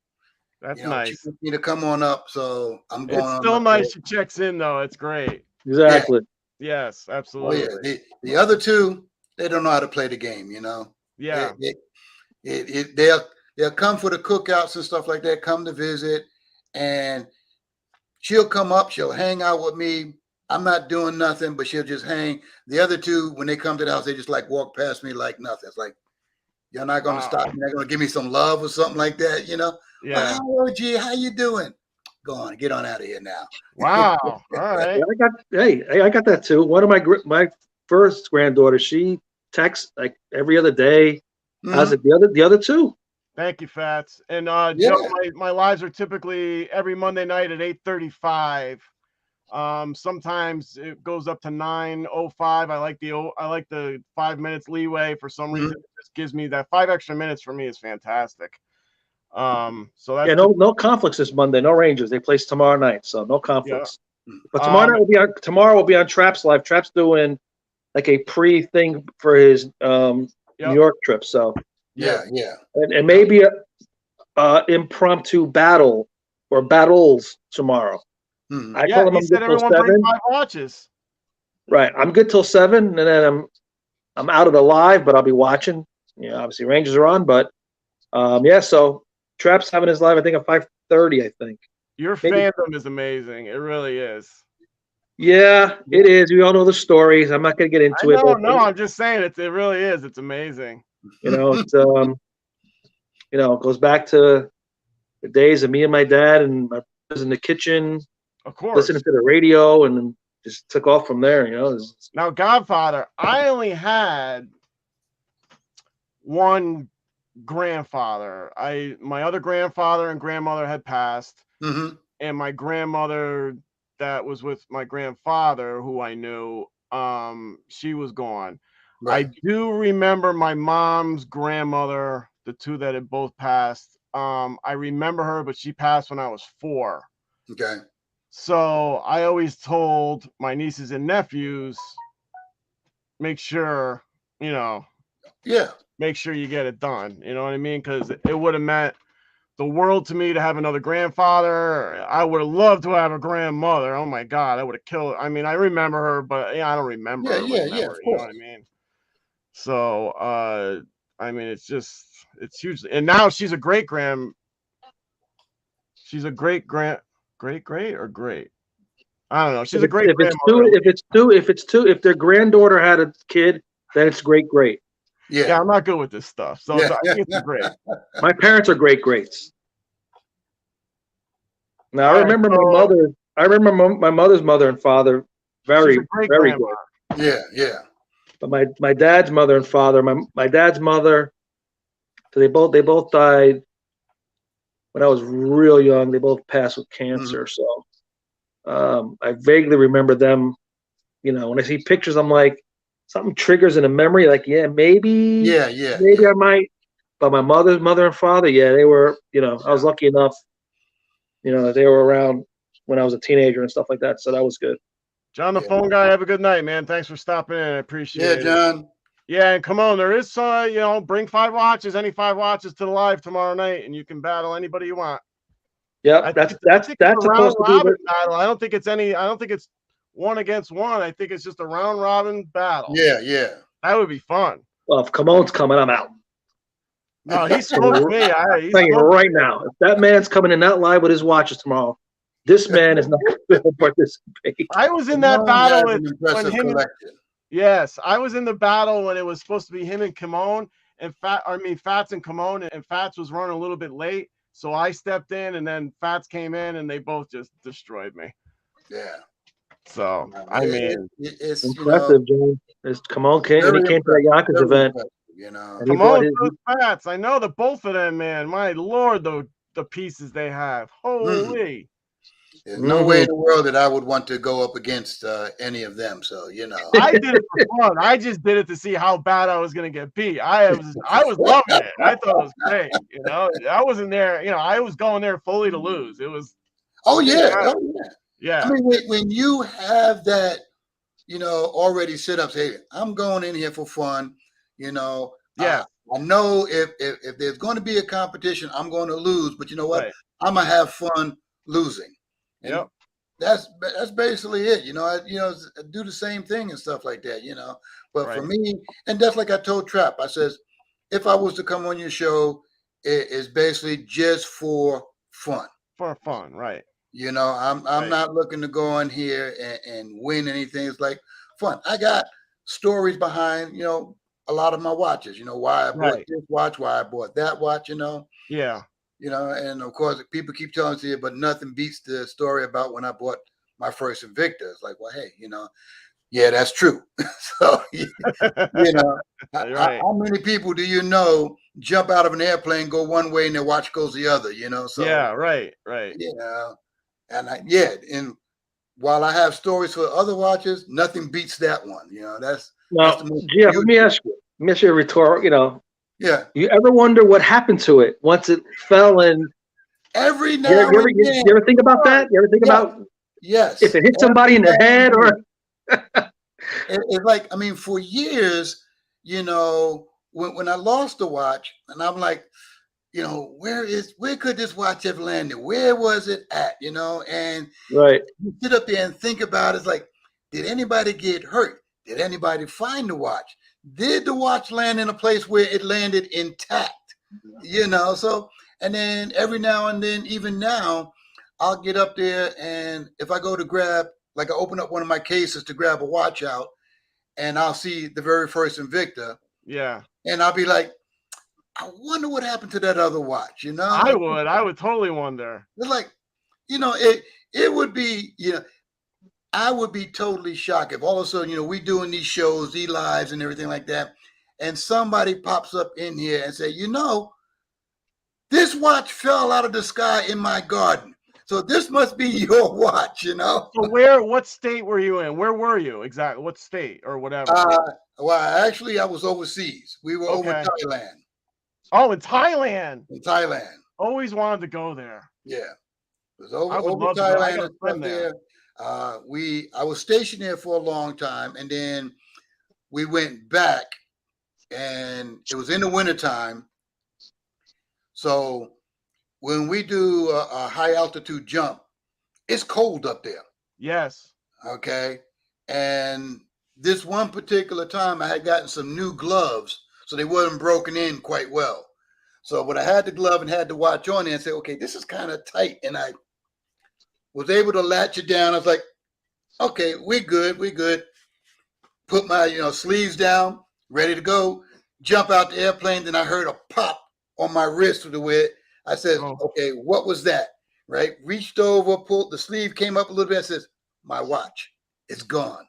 that's nice. She wants me to come on up. So I'm going on. It's still nice she checks in though. It's great. Exactly. Yeah. Yes, absolutely. Oh, yeah. The other two, they don't know how to play the game, Yeah. They'll come for the cookouts and stuff like that, come to visit, and she'll come up, she'll hang out with me. I'm not doing nothing, but she'll just hang. The other two, when they come to the house, they just like walk past me like nothing. It's like, you're not going to stop me. You're not going to give me some love or something like that, Yeah. Oh, OG, how you doing? Go on, get on out of here now. Wow. All right. I got that too. One of my first granddaughter, she texts like every other day. How's it the other two? Thank you, Fats. And Yeah. Joe, my lives are typically every Monday night at 8:35. Sometimes it goes up to 9:05. I like the 5 minutes leeway for some reason. It just gives me that 5 extra minutes for me is fantastic. So that's no conflicts this Monday. No Rangers. They play tomorrow night, so no conflicts. Yeah. But tomorrow will be on Traps Live. Trap's doing like a pre thing for his New York trip. So yeah. and maybe a impromptu battle or battles tomorrow. I told him he I'm said good till everyone bring 7. 5 watches. Right, I'm good till 7, and then I'm out of the live, but I'll be watching. Obviously Rangers are on, but so Trap's having his live, I think at 5:30. I think Your fandom is amazing. It really is. Yeah, it is. We all know the stories. I'm not going to get into it. No, I'm just saying it really is. It's amazing. It's it goes back to the days of me and my dad and my brothers in the kitchen, of course, listening to the radio, and then just took off from there. Now, Godfather, I only had one grandfather. My other grandfather and grandmother had passed, and my grandmother that was with my grandfather, who I knew, she was gone. Right. I do remember my mom's grandmother, the two that had both passed. I remember her, but she passed when I was 4. Okay. So I always told my nieces and nephews, make sure, make sure you get it done. You know what I mean? Because it would have meant the world to me to have another grandfather. I would have loved to have a grandmother. Oh my God, I would have killed. I mean, I remember her, but I don't remember. Yeah, her, of course. You know what I mean? So, I mean, it's huge. And now she's a great grand. She's a great or great. I don't know. She's a great grandmother. If their granddaughter had a kid, then it's great. Yeah, I'm not good with this stuff. So I think it's great. My parents are greats. Now I remember my mother. I remember my mother's mother and father very good. Yeah. But my dad's mother and father, my dad's mother, so they both died when I was real young. They both passed with cancer. So I vaguely remember them. When I see pictures, I'm like, something triggers in a memory. Like, maybe I might. But my mother's mother and father, they were. I was lucky enough. They were around when I was a teenager and stuff like that. So that was good. John, the phone guy, have a good night, man. Thanks for stopping in. I appreciate it. Yeah, John. Yeah, and come on, there is bring 5 watches, any 5 watches to the live tomorrow night, and you can battle anybody you want. Yeah, that's supposed to be battle. I don't think it's 1 against 1. I think it's just a round robin battle. Yeah. That would be fun. Well, if Camone's coming, I'm out. Oh, he smoked me. He's saying right now, if that man's coming in that live with his watches tomorrow, this man is not going to participate. I was in that battle when him. Yes, I was in the battle when it was supposed to be him and Kimon and Fats and Kimon, and Fats was running a little bit late, so I stepped in, and then Fats came in, and they both just destroyed me. Yeah. So I mean, it's impressive, John. Kimon came to that Yonkers event. Kimon Fats. I know the both of them, man. My Lord, the pieces they have. Holy. There's no way in the world that I would want to go up against any of them. So I did it for fun. I just did it to see how bad I was going to get beat. I was loving it. I thought it was great. I wasn't there. I was going there fully to lose. It was. Oh yeah. Yeah. I mean, when you have that, already set up, say, I'm going in here for fun. Yeah. I know if there's going to be a competition, I'm going to lose. But you know what? Right. I'm gonna have fun losing. And that's basically it. I do the same thing and stuff like that. But for me, and that's like I told Trap. I says, if I was to come on your show, it's basically just for fun. For fun, right? I'm not looking to go on here and win anything. It's like fun. I got stories behind a lot of my watches. Why I bought this watch, why I bought that watch. Yeah. You know, and of course, people keep telling us here, but nothing beats the story about when I bought my first Invicta. It's like, well, hey, you know, yeah, that's true. So, you know, Right. how many people do you know jump out of an airplane, go one way, and their watch goes the other? You know, so Yeah, right, right. you know, and and while I have stories for other watches, nothing beats that one. You know, that's Now, the most Jeff, let me beautiful. ask you. Let me ask you a rhetorical. You know, Yeah, you ever wonder what happened to it once it fell? And every you, now you ever and you, then. you ever think about that? You ever think Yes, about if yes, it hit somebody every in the now and head then. or? It's like, I mean, for years, you know, when I lost the watch, and I'm like, you know, where could this watch have landed? Where was it at? You know, and Right. you sit up there and think about it, it's like, did anybody get hurt? Did anybody find the watch? Did the watch land in a place where it landed intact? You know, so and then every now and then, even now, I'll get up there and if I go to grab, like I open up one of my cases to grab a watch out, and I'll see the very first Invicta, Yeah. and I'll be like, I wonder what happened to that other watch, you know? I would totally wonder. It's like, you know, it would be, you know, I would be totally shocked if all of a sudden, you know, we doing these shows, these lives and everything like that, and somebody pops up in here and say, you know, this watch fell out of the sky in my garden. So this must be your watch, you know? So what state were you in? Where were you exactly? What state or whatever? Well, actually, I was overseas. We were over Okay. Thailand. Oh, in Thailand. In Thailand. Always wanted to go there. Yeah. It was I would over love to go. I Thailand got and a stuff friend there. there. I was stationed there for a long time, and then we went back, and it was in the wintertime. So when we do a high altitude jump, it's cold up there. Yes. Okay. And this one particular time I had gotten some new gloves, so they wasn't broken in quite well. So when I had the glove and had the watch on there and said, okay, this is kind of tight. And I was able to latch it down. I was like, okay, we good. Put my, you know, sleeves down, ready to go, jump out the airplane. Then I heard a pop on my wrist with the way I said, okay, what was that? Right? Reached over, pulled the sleeve, came up a little bit. I says, my watch, it's gone.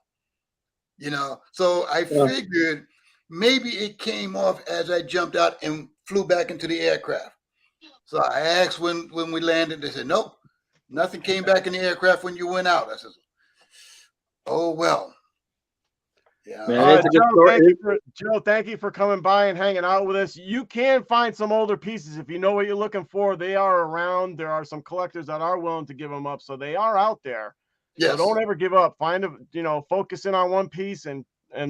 You know, so I figured maybe it came off as I jumped out and flew back into the aircraft. So I asked when we landed, they said, nope, nothing came back in the aircraft when you went out. I said, oh, well. Yeah. Man, it's a good story. Joe, thank you for coming by and hanging out with us. You can find some older pieces if you know what you're looking for. They are around. There are some collectors that are willing to give them up, so they are out there. Yes. So don't ever give up. Find a, you know, focus in on one piece and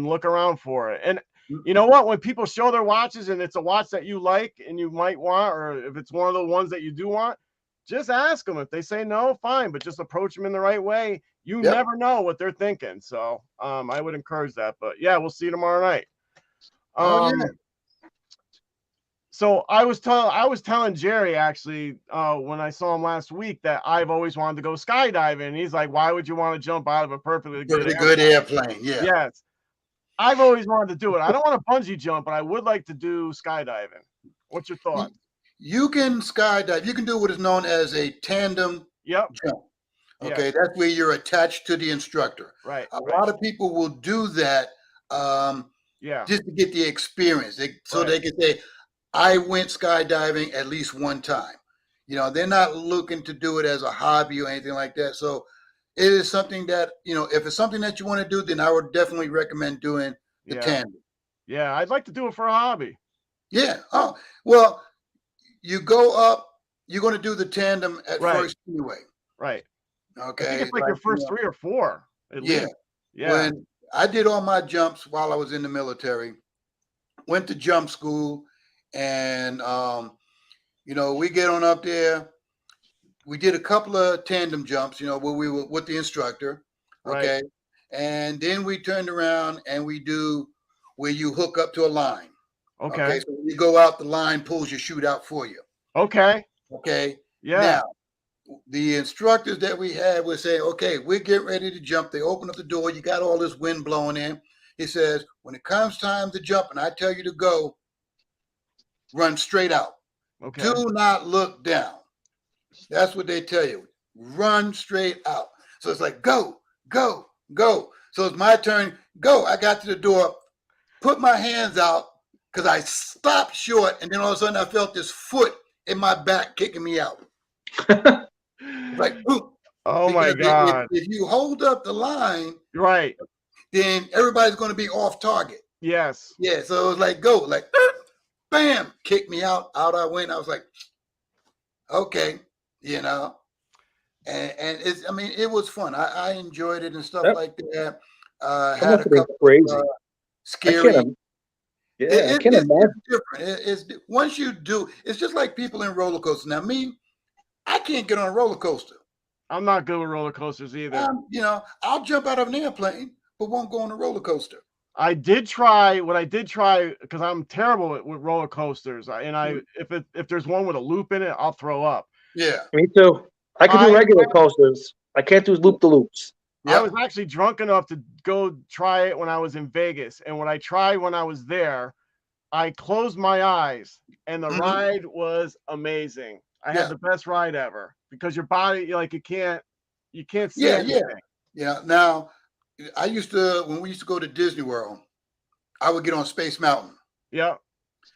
look around for it. And you know what? When people show their watches and it's a watch that you like and you might want, or if it's one of the ones that you do want, just ask them. If they say no, fine, but just approach them in the right way. You never know what they're thinking. So I would encourage that. But yeah, we'll see you tomorrow night. So I was telling Jerry actually when I saw him last week that I've always wanted to go skydiving. And he's like, why would you want to jump out of a perfectly good airplane? Yeah. Yes. I've always wanted to do it. I don't want to bungee jump, but I would like to do skydiving. What's your thought? You can skydive. You can do what is known as a tandem jump. Okay, that's where you're attached to the instructor. Right. A lot of people will do that just to get the experience. So they can say, I went skydiving at least one time. You know, they're not looking to do it as a hobby or anything like that. So it is something that, you know, if it's something that you want to do, then I would definitely recommend doing the tandem. Yeah, I'd like to do it for a hobby. Yeah. Oh, well, you go up, you're going to do the tandem at first anyway. Right. Okay. I think it's like your first 3 or 4. At least. Yeah. When I did all my jumps while I was in the military, went to jump school, and you know, we get on up there. We did a couple of tandem jumps, you know, where we were with the instructor. Okay. Right. And then we turned around and we do where you hook up to a line. Okay. So when you go out, the line pulls your chute out for you. Okay. Okay. Yeah. Now, the instructors that we had would say, okay, we're getting ready to jump. They open up the door. You got all this wind blowing in. He says, when it comes time to jump and I tell you to go, run straight out. Okay. Do not look down. That's what they tell you. Run straight out. So it's like, go, go, go. So it's my turn. Go. I got to the door, put my hands out because I stopped short. And then all of a sudden I felt this foot in my back kicking me out. Like, boom. Oh my Because God. if you hold up the line, Right. then everybody's going to be off target. Yes. Yeah. So it was like, go, like, bam, kick me out. Out I went. I was like, okay, you know. And it's, I mean, it was fun. I enjoyed it and stuff Yep. like that. That Had must a have been couple crazy. of I scary. can't. I can't It's imagine. different. It's once you do, it's just like people in roller coasters. Now, me, I can't get on a roller coaster. I'm not good with roller coasters either. You know, I'll jump out of an airplane, but won't go on a roller coaster. I did try because I'm terrible with roller coasters. If there's one with a loop in it, I'll throw up. Yeah. Me too. I can do regular coasters. I can't do loop the loops. I was actually drunk enough to go try it when I was in Vegas. And what I tried when I was there, I closed my eyes and the ride was amazing. I had the best ride ever because your body, you can't see anything. Yeah. Now, when we used to go to Disney World, I would get on Space Mountain. Yeah.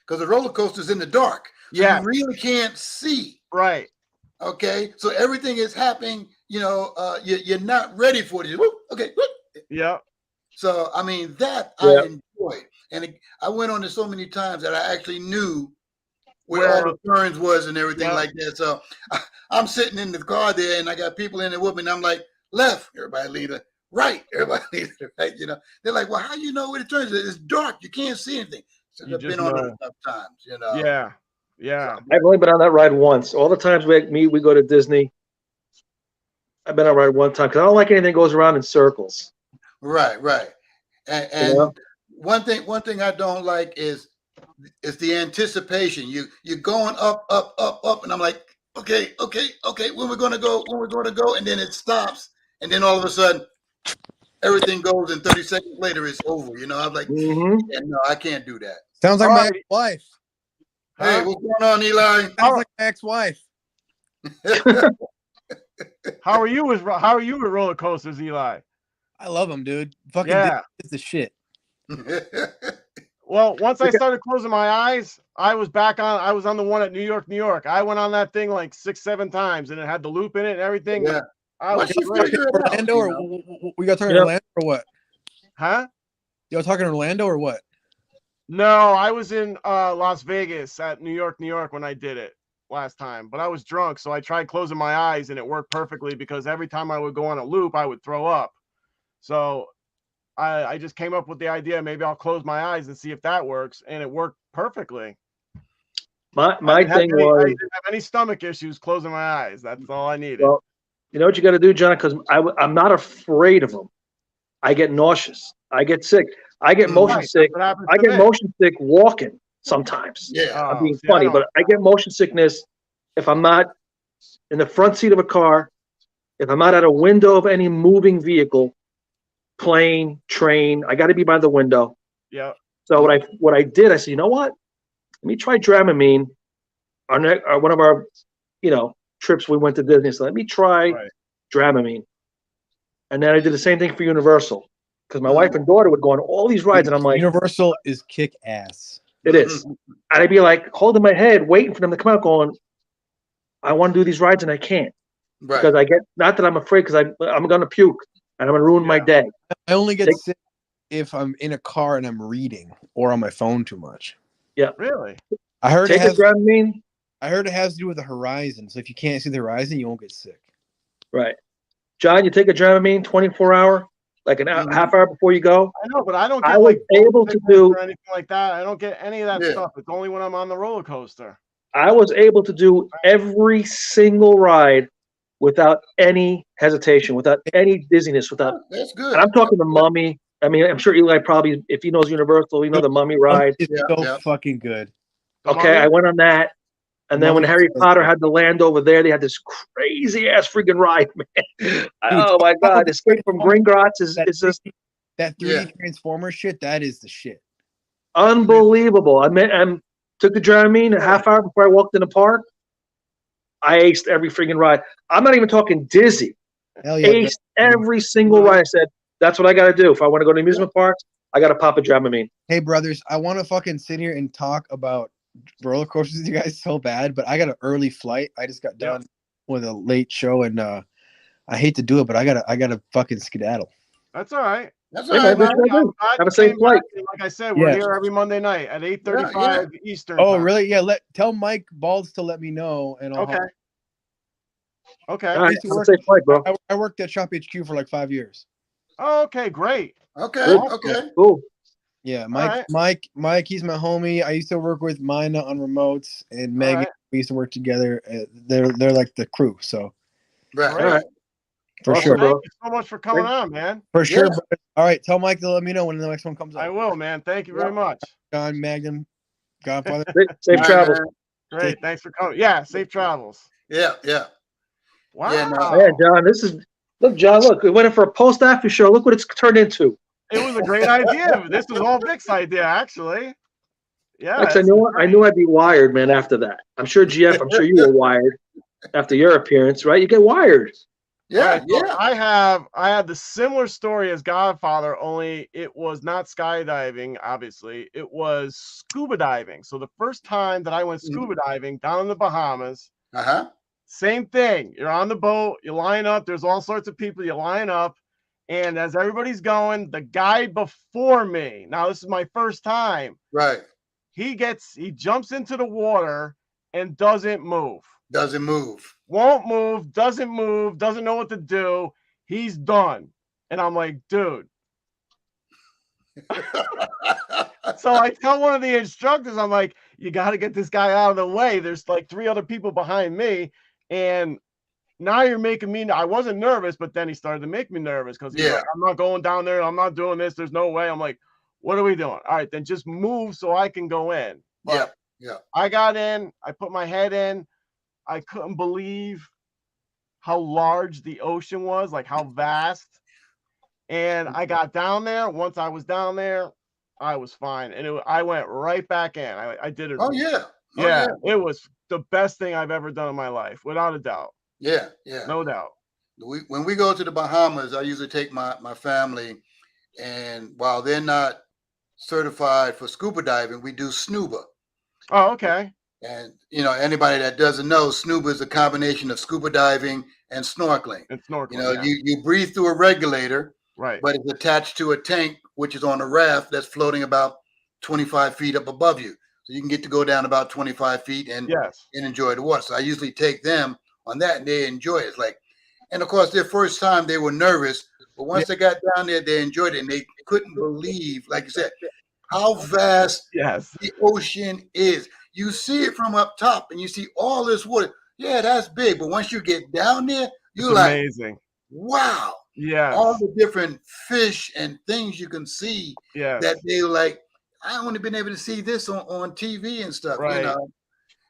Because the roller coaster's in the dark. So you really can't see. Right. Okay. So everything is happening, you're not ready for it. Whoop, okay. Whoop. Yeah. So, I mean, I enjoyed. And I went on it so many times that I actually knew where all the turns was and everything like that. So I'm sitting in the car there and I got people in there with me and I'm like, left, everybody leader, right, everybody leader, right. They're like, well, how you know where the turns? It's dark. You can't see anything. So I've been on it enough times, Yeah. Yeah. I've only been on that ride once. All the times we go to Disney, I've been on a ride one time because I don't like anything that goes around in circles. Right. And one thing I don't like is the anticipation. You're going up, and I'm like, okay, when we're gonna go, and then it stops, and then all of a sudden everything goes, and 30 seconds later it's over. I'm like, yeah, no, I can't do that. Sounds like my ex-wife. Hey, what's going on, Eli? Sounds like my ex-wife. How are you with roller coasters, Eli? I love them, dude. Fucking is the shit. Well, once I started closing my eyes, I was on the one at New York. I went on that thing like 6-7 times and it had the loop in it and everything. Yeah. Once you figure it out, Orlando or we got talking Orlando or what? Huh? Y'all talking Orlando or what? No, I was in Las Vegas at New York when I did it last time, but I was drunk, so I tried closing my eyes and it worked perfectly because every time I would go on a loop, I would throw up. So I just came up with the idea, maybe I'll close my eyes and see if that works, and it worked perfectly. My thing I was, didn't have any stomach issues closing my eyes. That's all I needed. Well, you know what you got to do, John? Because I'm not afraid of them. I get nauseous. I get sick. I get motion sick. I get motion sick walking sometimes. Yeah. I'm being funny, but I get motion sickness if I'm not in the front seat of a car, if I'm not at a window of any moving vehicle, plane, train. I got to be by the window. Yeah. So what I did, I said, you know what? Let me try Dramamine. One of our, trips we went to Disney. So let me try Dramamine. And then I did the same thing for Universal because my wife and daughter would go on all these rides, and I'm like, Universal is kick ass. It is. And I'd be like holding my head, waiting for them to come out, going, I want to do these rides and I can't. Right. Because I get, not that I'm afraid, because I'm going to puke and I'm going to ruin my day. I only get sick if I'm in a car and I'm reading or on my phone too much. Yeah. Really? I heard it has to do with the horizon. So if you can't see the horizon, you won't get sick. Right. John, you take a Dramamine 24-hour, like an half hour before you go. I know, but I don't get able to do or anything like that. I don't get any of that stuff. It's only when I'm on the roller coaster. I was able to do every single ride without any hesitation, without any dizziness, That's good. And I'm talking the Mummy. I mean, I'm sure Eli probably, if he knows Universal, the Mummy ride. It's fucking good. Okay, I went on that. And then when Harry Potter had to land over there, they had this crazy ass freaking ride, man. Oh my God. Escape from Gringotts is just that 3D Transformer shit, that is the shit. Unbelievable. I mean, took the Dramamine a half hour before I walked in the park. I aced every freaking ride. I'm not even talking dizzy. Hell yeah. Aced every single ride. I said, that's what I got to do. If I want to go to amusement parks, I got to pop a Dramamine. Hey, brothers, I want to fucking sit here and talk about roller coasters with you guys so bad, but I got an early flight. I just got done with a late show, and I hate to do it, but I gotta fucking skedaddle. That's all right. That's Hey, all man, right, what you man. gonna do? Have a safe flight. Like I said, we're Yeah. here every Monday night at 8:35 Eastern. Oh, time. really? Yeah. Tell Mike Balls to let me know, and I'll. Okay. Okay. All right, have a safe flight, bro. I worked at Shop HQ for like 5 years. Oh, okay, great. Okay, Good. okay. Cool. Yeah, All Mike, he's my homie. I used to work with Mina on remotes, and Megan. right. We used to work together. They're like the crew, so Right. Great. All right. for Awesome, sure, bro. Thank you so much for coming on, man. for sure. Yeah. Brother. All right, tell Mike to let me know when the next one comes I up. will, man. Thank you very much. John, Magnum, Godfather. Safe All right, travels. man. Great. Thanks for coming. Yeah, safe travels. Yeah, yeah. Wow. Yeah, no. Man, John, look, John, look, we went in for a post after show. Look what it's turned into. It was a great idea. This was all Vic's idea, actually. Yeah. Actually, I knew I'd be wired, man, after that. I'm sure, GF, I'm sure you were wired after your appearance, right? You get wired. Yeah, Right, so yeah. I had the similar story as Godfather, only it was not skydiving, obviously. It was scuba diving. So the first time that I went scuba diving down in the Bahamas, Uh-huh. same thing. You're on the boat, you line up, there's all sorts of people, you line up, and as everybody's going, the guy before me, now this is my first time, Right. he jumps into the water and doesn't move. Doesn't move. Won't move, doesn't know what to do. He's done. And I'm like, dude. So I tell one of the instructors, I'm like, you got to get this guy out of the way. There's like 3 other people behind me. And now you're making me, I wasn't nervous, but then he started to make me nervous because he's like, I'm not going down there. I'm not doing this. There's no way. I'm like, what are we doing? All right, then just move so I can go in. But Yeah. I got in, I put my head in. I couldn't believe how large the ocean was, like how vast. And I got down there. Once I was down there, I was fine. And I went right back in. I did it. Oh, yeah. Yeah, it was the best thing I've ever done in my life, without a doubt. Yeah, yeah. No doubt. When we go to the Bahamas, I usually take my family, and while they're not certified for scuba diving, we do snuba. Oh, okay. And, anybody that doesn't know, snuba is a combination of scuba diving and snorkeling. And snorkeling, You breathe through a regulator, right? But it's attached to a tank, which is on a raft that's floating about 25 feet up above you. So you can get to go down about 25 feet and enjoy the water. So I usually take them on that, and they enjoy it. It's like, and of course, their first time they were nervous, but once they got down there, they enjoyed it, and they couldn't believe, like you said, how vast the ocean is. You see it from up top, and you see all this water. Yeah, that's big, but once you get down there, you're like, amazing. Wow. Yeah. All the different fish and things you can see that they like. I only been able to see this on TV and stuff,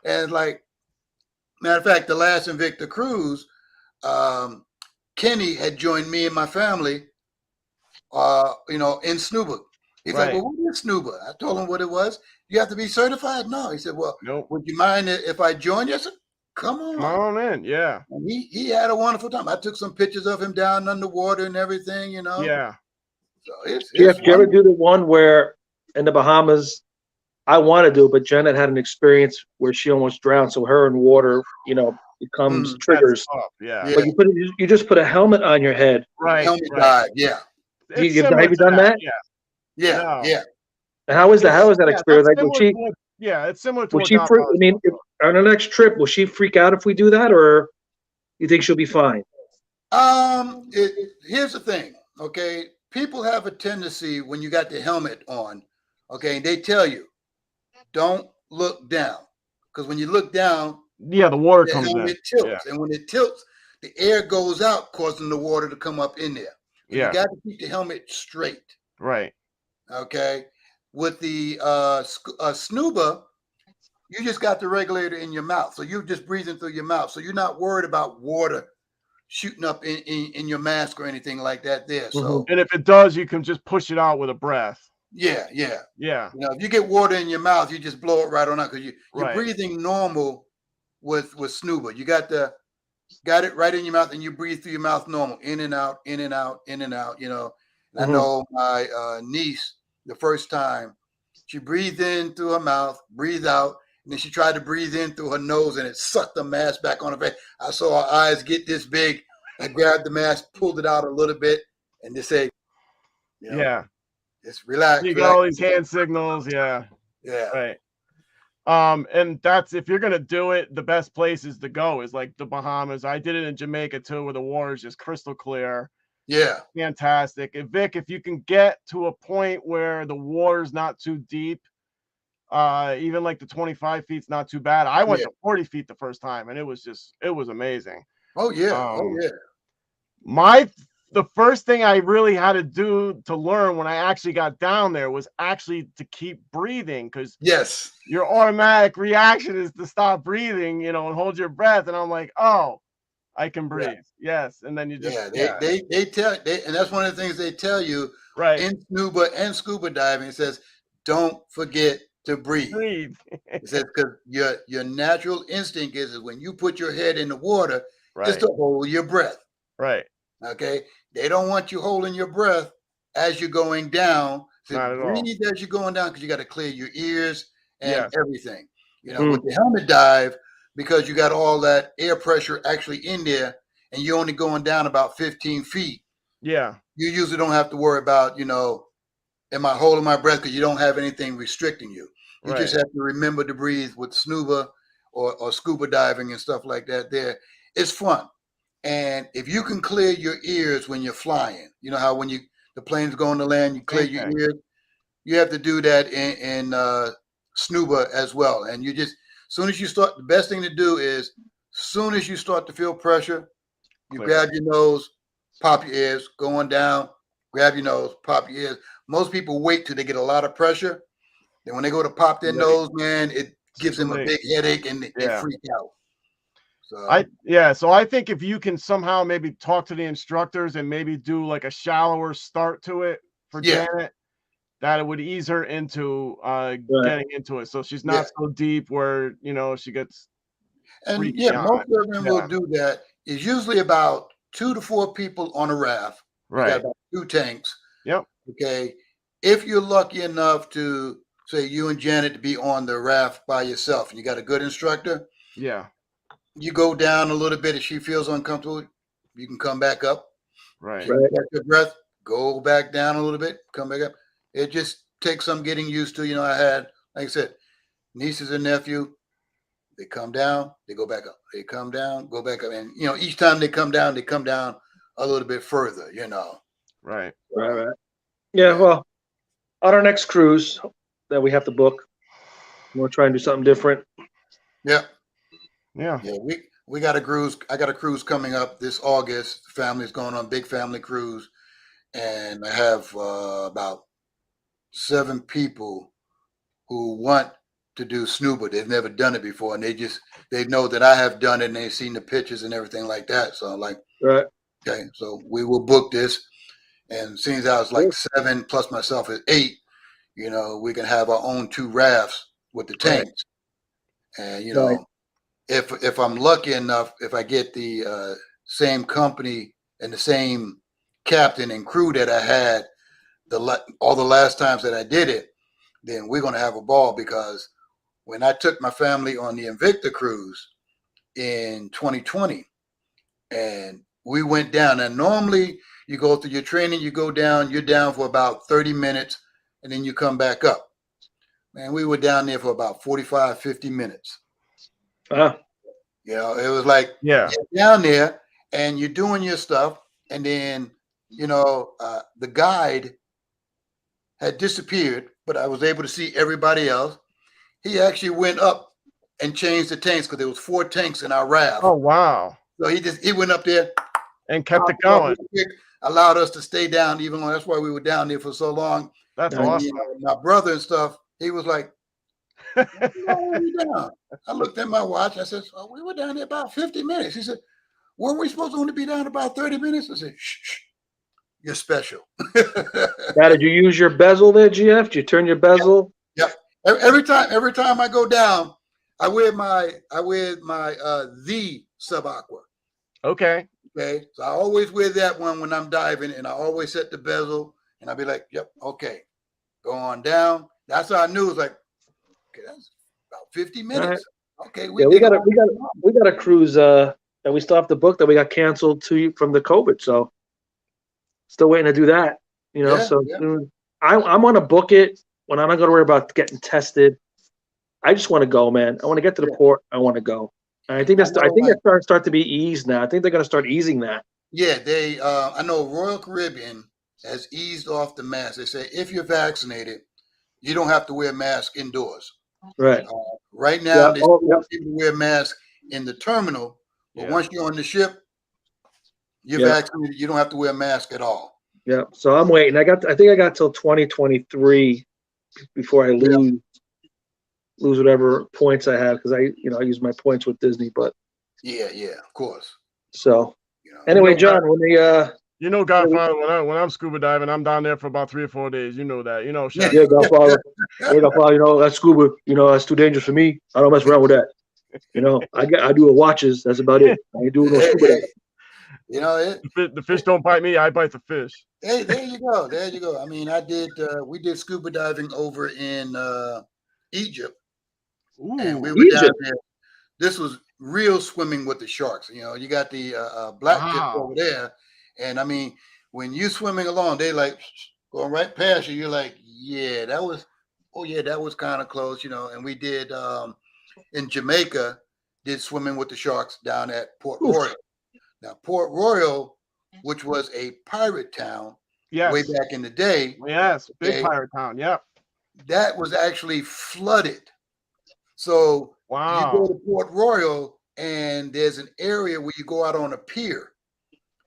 And like, matter of fact, the last Invicta cruise, Kenny had joined me and my family, in snuba. He's like, well, what is snuba? I told him what it was. You have to be certified? No. He said, well, would you mind if I join you? I said, come on in. Yeah. And he had a wonderful time. I took some pictures of him down underwater and everything, Yeah. So it's Jeff, did you ever do the one where in the Bahamas, I want to do it, but Janet had an experience where she almost drowned. So her and water, becomes triggers. Yeah. But you just put a helmet on your head. Right. Helmet dive, yeah. Have you done that? Yeah. And how is that? How is that experience? Like, will she? It's similar to. Will she? On our next trip, will she freak out if we do that, or you think she'll be fine? Here's the thing. Okay, people have a tendency when you got the helmet on. Okay, and they tell you, don't look down, because when you look down, the water comes in. It tilts, and when it tilts, the air goes out, causing the water to come up in there. So you got to keep the helmet straight. Right. Okay. With the snuba, you just got the regulator in your mouth, so you're just breathing through your mouth, so you're not worried about water shooting up in your mask or anything like that. There. So, and if it does, you can just push it out with a breath. Yeah. Yeah. You know, if you get water in your mouth, you just blow it right on out because you're Right. breathing normal with snuba. You got it right in your mouth, and you breathe through your mouth normal, in and out, in and out, in and out. You know, and I know my niece the first time she breathed in through her mouth, breathed out, and then she tried to breathe in through her nose, and it sucked the mask back on her face. I saw her eyes get this big. I grabbed the mask, pulled it out a little bit, and just say, you know, Yeah. just relax. You got all these hand signals. Yeah. Yeah. Right. And that's, if you're gonna do it, the best places to go is like the Bahamas. I did it in Jamaica too, where the water is just crystal clear. Yeah. Fantastic. And Vic, if you can get to a point where the water's not too deep, even like the 25 feet's not too bad. I went to 40 feet the first time, and it was amazing. Oh yeah. The first thing I really had to do to learn when I actually got down there was actually to keep breathing, because yes, your automatic reaction is to stop breathing, you know, and hold your breath. And I'm like, oh, I can breathe. Yes. And then you just, they tell, and that's one of the things they tell you in scuba diving. It says, don't forget to breathe. It says, because your natural instinct is when you put your head in the water, is to hold your breath. Right. Okay. They don't want you holding your breath as you're going down. So Not at all. breathe as you're going down, because you got to clear your ears and everything. You know, Mm. with the helmet dive, because you got all that air pressure actually in there, and you're only going down about 15 feet. Yeah. You usually don't have to worry about, you know, am I holding my breath, because you don't have anything restricting you. You just have to remember to breathe with snuba or scuba diving and stuff like that there. It's fun. And if you can clear your ears when you're flying, you know how when the plane's going to land, you clear your ears. You have to do that in snuba as well. And you just, as soon as you start, the best thing to do is, as soon as you start to feel pressure, you grab your nose, pop your ears, going down, grab your nose, pop your ears. Most people wait till they get a lot of pressure. Then when they go to pop their nose, man, it gives them a big headache, and they freak out. So I think if you can somehow maybe talk to the instructors and maybe do like a shallower start to it for Janet, that it would ease her into getting into it, so she's not so deep where, you know, she gets freaky. And most of them will do that. It's usually about 2 to 4 people on a raft. You got about 2 tanks. Yep. Okay. If you're lucky enough to, say, you and Janet to be on the raft by yourself, and you got a good instructor, you go down a little bit. If she feels uncomfortable, you can come back up. Catch your breath, go back down a little bit, come back up. It just takes some getting used to. You know, I had, like I said, nieces and nephew. They come down, they go back up. They come down, go back up. And, you know, each time they come down a little bit further, you know. Right. Yeah, well, on our next cruise that we have to book, we'll try and do something different. Yeah. We got a cruise. I got a cruise coming up this August. The family's going on a big family cruise, and I have about 7 people who want to do snuba. They've never done it before, and they know that I have done it, and they've seen the pictures and everything like that. So I'm like, okay, so we will book this, and seeing as I was like 7 plus myself is 8, you know, we can have our own 2 rafts with the tanks, and you know. If I'm lucky enough, if I get the same company and the same captain and crew that I had all the last times that I did it, then we're going to have a ball, because when I took my family on the Invicta cruise in 2020, and we went down, and normally you go through your training, you go down, you're down for about 30 minutes, and then you come back up. Man, we were down there for about 45, 50 minutes. You know, it was like you're down there and you're doing your stuff, and then, you know, the guide had disappeared, but I was able to see everybody else. He actually went up and changed the tanks, because there was 4 tanks in our raft. Oh wow! So he went up there and kept it going. Allowed us to stay down, even though that's why we were down there for so long. That's awesome. You know, my brother and stuff, he was like, down? I looked at my watch. I said, oh, we were down there about 50 minutes. He said, weren't we supposed to only be down about 30 minutes? I said, shh. you're special. Now, did you use your bezel there, GF? Did you turn your bezel? Yep. Every time I go down, I wear my the sub aqua. Okay. Okay. So I always wear that one when I'm diving, and I always set the bezel, and I'll be like, yep, okay. Go on down. That's how I knew. It was like, okay, that's about 50 minutes. Right. Okay, we got a cruise that we still have to book that we got canceled from the COVID. So still waiting to do that. You know, I want to book it when I'm not going to worry about getting tested. I just want to go, man. I want to get to the port. I want to go. And I think that's start to be eased now. I think they're going to start easing that. Yeah, they. I know Royal Caribbean has eased off the mask. They say if you're vaccinated, you don't have to wear a mask indoors. Right. Right now, they want people to wear masks in the terminal, but once you're on the ship, you're vaccinated. You don't have to wear a mask at all. Yeah. So I'm waiting. I think I got till 2023 before I lose whatever points I have because I use my points with Disney. But yeah, of course. So anyway, John, when Godfather, when I'm scuba diving, I'm down there for about 3 or 4 days. You know that. You know, Shaq. Yeah, Godfather. That's scuba. That's too dangerous for me. I don't mess around with that. I do it watches. That's about it. I ain't doing no scuba diving. The fish don't bite me. I bite the fish. Hey, there you go. There you go. I mean, we did scuba diving over in Egypt. Ooh, and we were down there. This was real swimming with the sharks. You got the black tip over there. And I mean, when you swimming along, they like going right past you. You're like, that was kind of close, And we did in Jamaica, did swimming with the sharks down at Port Royal. Now, Port Royal, which was a pirate town way back in the day. Yes, big pirate town. Yep. That was actually flooded. So you go to Port Royal and there's an area where you go out on a pier.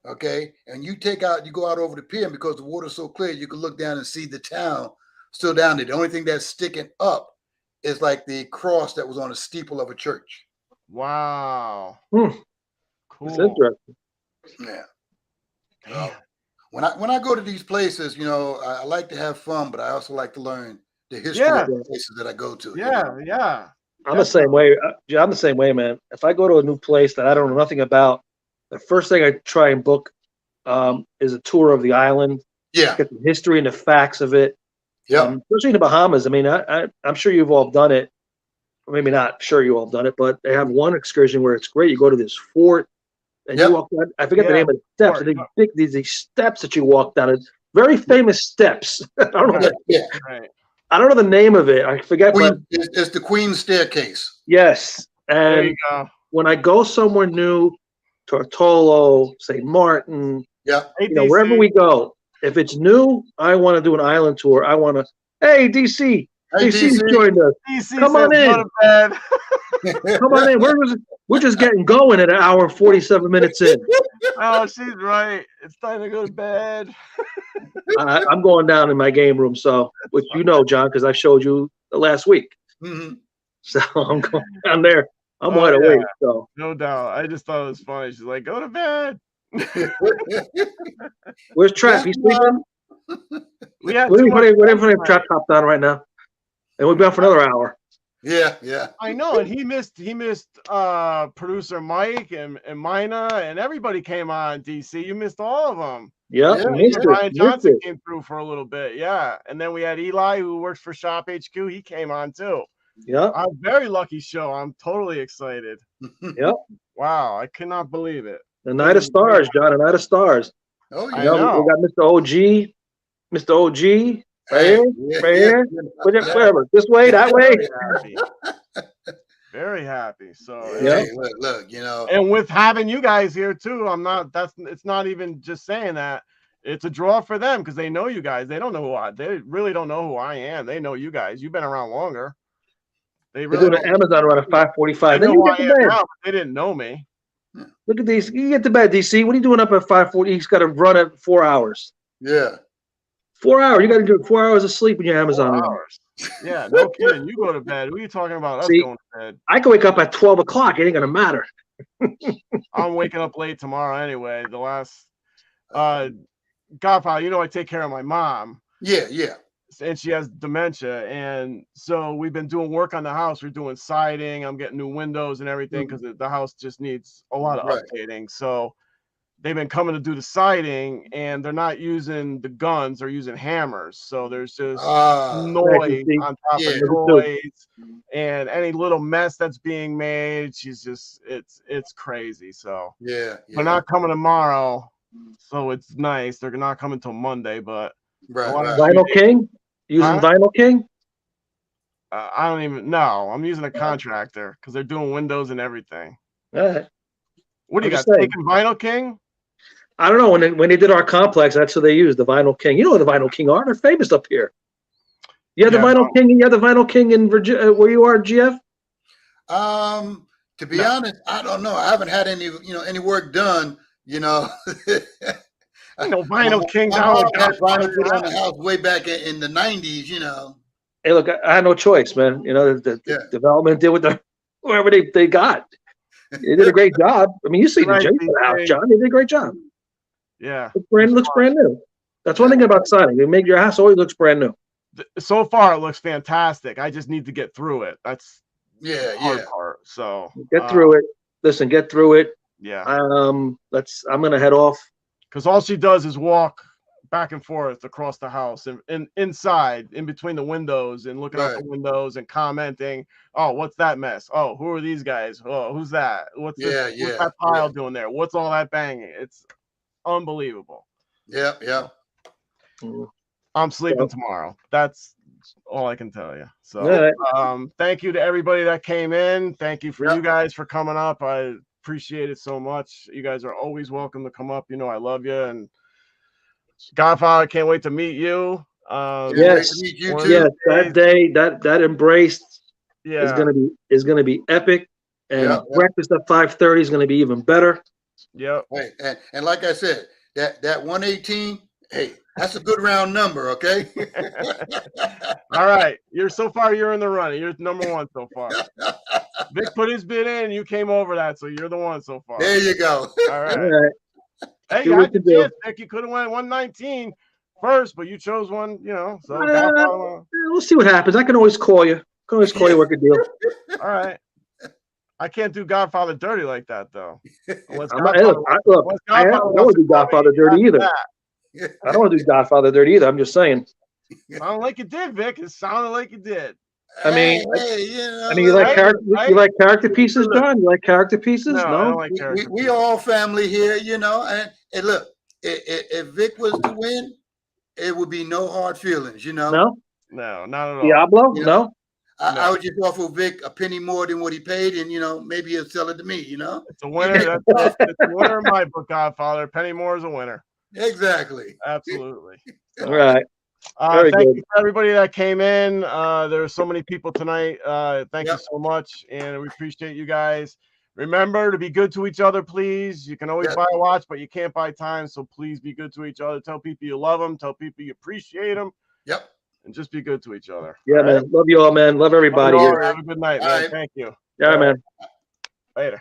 Okay. And you go out over the pier, and because the water's so clear, you can look down and see the town still down there. The only thing that's sticking up is like the cross that was on a steeple of a church. Wow. Cool. That's interesting. Yeah. When I go to these places, I like to have fun, but I also like to learn the history of the places that I go to. Yeah. I'm the same way. I'm the same way, man. If I go to a new place that I don't know nothing about, the first thing I try and book is a tour of the island. Yeah. Get the history and the facts of it. Yeah. Especially in the Bahamas. I mean, I'm sure you've all done it. Or maybe not sure you all have done it, but they have one excursion where it's great. You go to this fort and you walk down, I forget the name of the steps. These steps that you walk down. It's very famous steps. I don't know. I don't know the name of it. I forget. It's the Queen's Staircase. Yes. And there you go. When I go somewhere new, Tortolo, St. Martin, wherever we go, if it's new, I want to do an island tour. I want to, hey, DC joined us. DC Come on in. Come on in. We're just getting going at 1 hour and 47 minutes in. Oh, she's right. It's time to go to bed. I'm going down in my game room, which John, because I showed you last week. Mm-hmm. So I'm going down there. I'm wide awake. So no doubt. I just thought it was funny. She's like, go to bed. Where's Trap? He's sleeping. We're Trap top down right now, and we'll be on for another hour. Yeah. I know, and he missed producer Mike and Mina, and everybody came on. DC, you missed all of them. Yeah. Brian Johnson came through for a little bit. Yeah, and then we had Eli, who works for Shop HQ. He came on too. Yeah, a very lucky show. I'm totally excited. Yep. Wow, I cannot believe it. The Night of Stars, John. The Night of Stars. Oh, I know. We got Mr. OG. Right here. Whatever. This way, that way. Very happy. So hey, look, and with having you guys here too, it's not even just saying that. It's a draw for them because they know you guys. They don't know they really don't know who I am. They know you guys. You've been around longer. They're doing an Amazon run at 5:45. Then you get to bed. Now, they didn't know me. Look at these. You get to bed, DC. What are you doing up at 5:40? He's got to run at 4 hours. Yeah. 4 hours. You got to do 4 hours of sleep in your Amazon run. Yeah, no kidding. You go to bed. What are you talking about? Us going to bed. I can wake up at 12 o'clock. It ain't gonna matter. I'm waking up late tomorrow anyway. The last Godfather, you know, I take care of my mom. Yeah. And she has dementia, and so we've been doing work on the house. We're doing siding. I'm getting new windows and everything because the house just needs a lot of updating. So they've been coming to do the siding, and they're not using the guns; they're using hammers. So there's just noise on top of noise, and any little mess that's being made, she's just it's crazy. So they're not coming tomorrow, so it's nice. They're not coming till Monday, but Vinyl King. Using Vinyl King? I don't even know. I'm using a contractor because they're doing windows and everything. All right. What do you got? Taking Vinyl King? I don't know. When they did our complex, that's what they used, the Vinyl King. You know what the Vinyl King are? They're famous up here. You have the Vinyl King, and you have the Vinyl King in Virginia, where you are, GF? To be honest, I don't know. I haven't had any work done. Vinyl King. My mom had vinyl put on the house way back in the 90s. Hey, look, I had no choice, man. The development did whatever they got. They did a great job. I mean, you see the Jason house, John. They did a great job. Yeah, looks brand new. That's one thing about siding. They make your house always looks brand new. So far, it looks fantastic. I just need to get through it. That's the hard part. So get through it. Listen, get through it. Yeah. I'm gonna head off. Because all she does is walk back and forth across the house and inside, in between the windows, and looking out the windows and commenting. Oh, what's that mess? Oh, who are these guys? Oh, who's that? What's that pile doing there? What's all that banging? It's unbelievable. Yeah. I'm sleeping tomorrow. That's all I can tell you. So, thank you to everybody that came in. Thank you for you guys for coming up. I appreciate it so much. You guys are always welcome to come up. You know I love you, and Godfather, can't wait to meet you. Yes, that day, that embrace is gonna be epic, and breakfast at 5:30 is gonna be even better. Yep. Hey, and like I said, that 118, hey, that's a good round number, okay? All right. You're in the running. You're number one so far. Vic put his bid in, and you came over that, so you're the one so far. There you go. All right. Hey, you had the chance, Vic. You could have went 119 first, but you chose one, so we'll see what happens. I can always call you. Work a deal. All right. I can't do Godfather dirty like that, though. I don't want to do Godfather dirty either. I don't want to do Godfather dirty either. I'm just saying. Sounded like you did, Vic. It sounded like you did. I mean, you like character pieces, John? You like character pieces? No, I don't like character we all family here, and look, if Vic was to win, it would be no hard feelings, No, not at all. Diablo? No. I would just offer Vic a penny more than what he paid, and maybe he'll sell it to me. It's a winner. It's a winner in my book, Godfather. Penny more is a winner. Exactly. Absolutely. All right. Thank you for everybody that came in. There are so many people tonight. Thank you so much, and we appreciate you guys. Remember to be good to each other, please. You can always buy a watch, but you can't buy time. So please be good to each other. Tell people you love them. Tell people you appreciate them. Yep. And just be good to each other. Yeah, man. Love you all, man. Love everybody. Have a good night, man. Thank you. Yeah, man.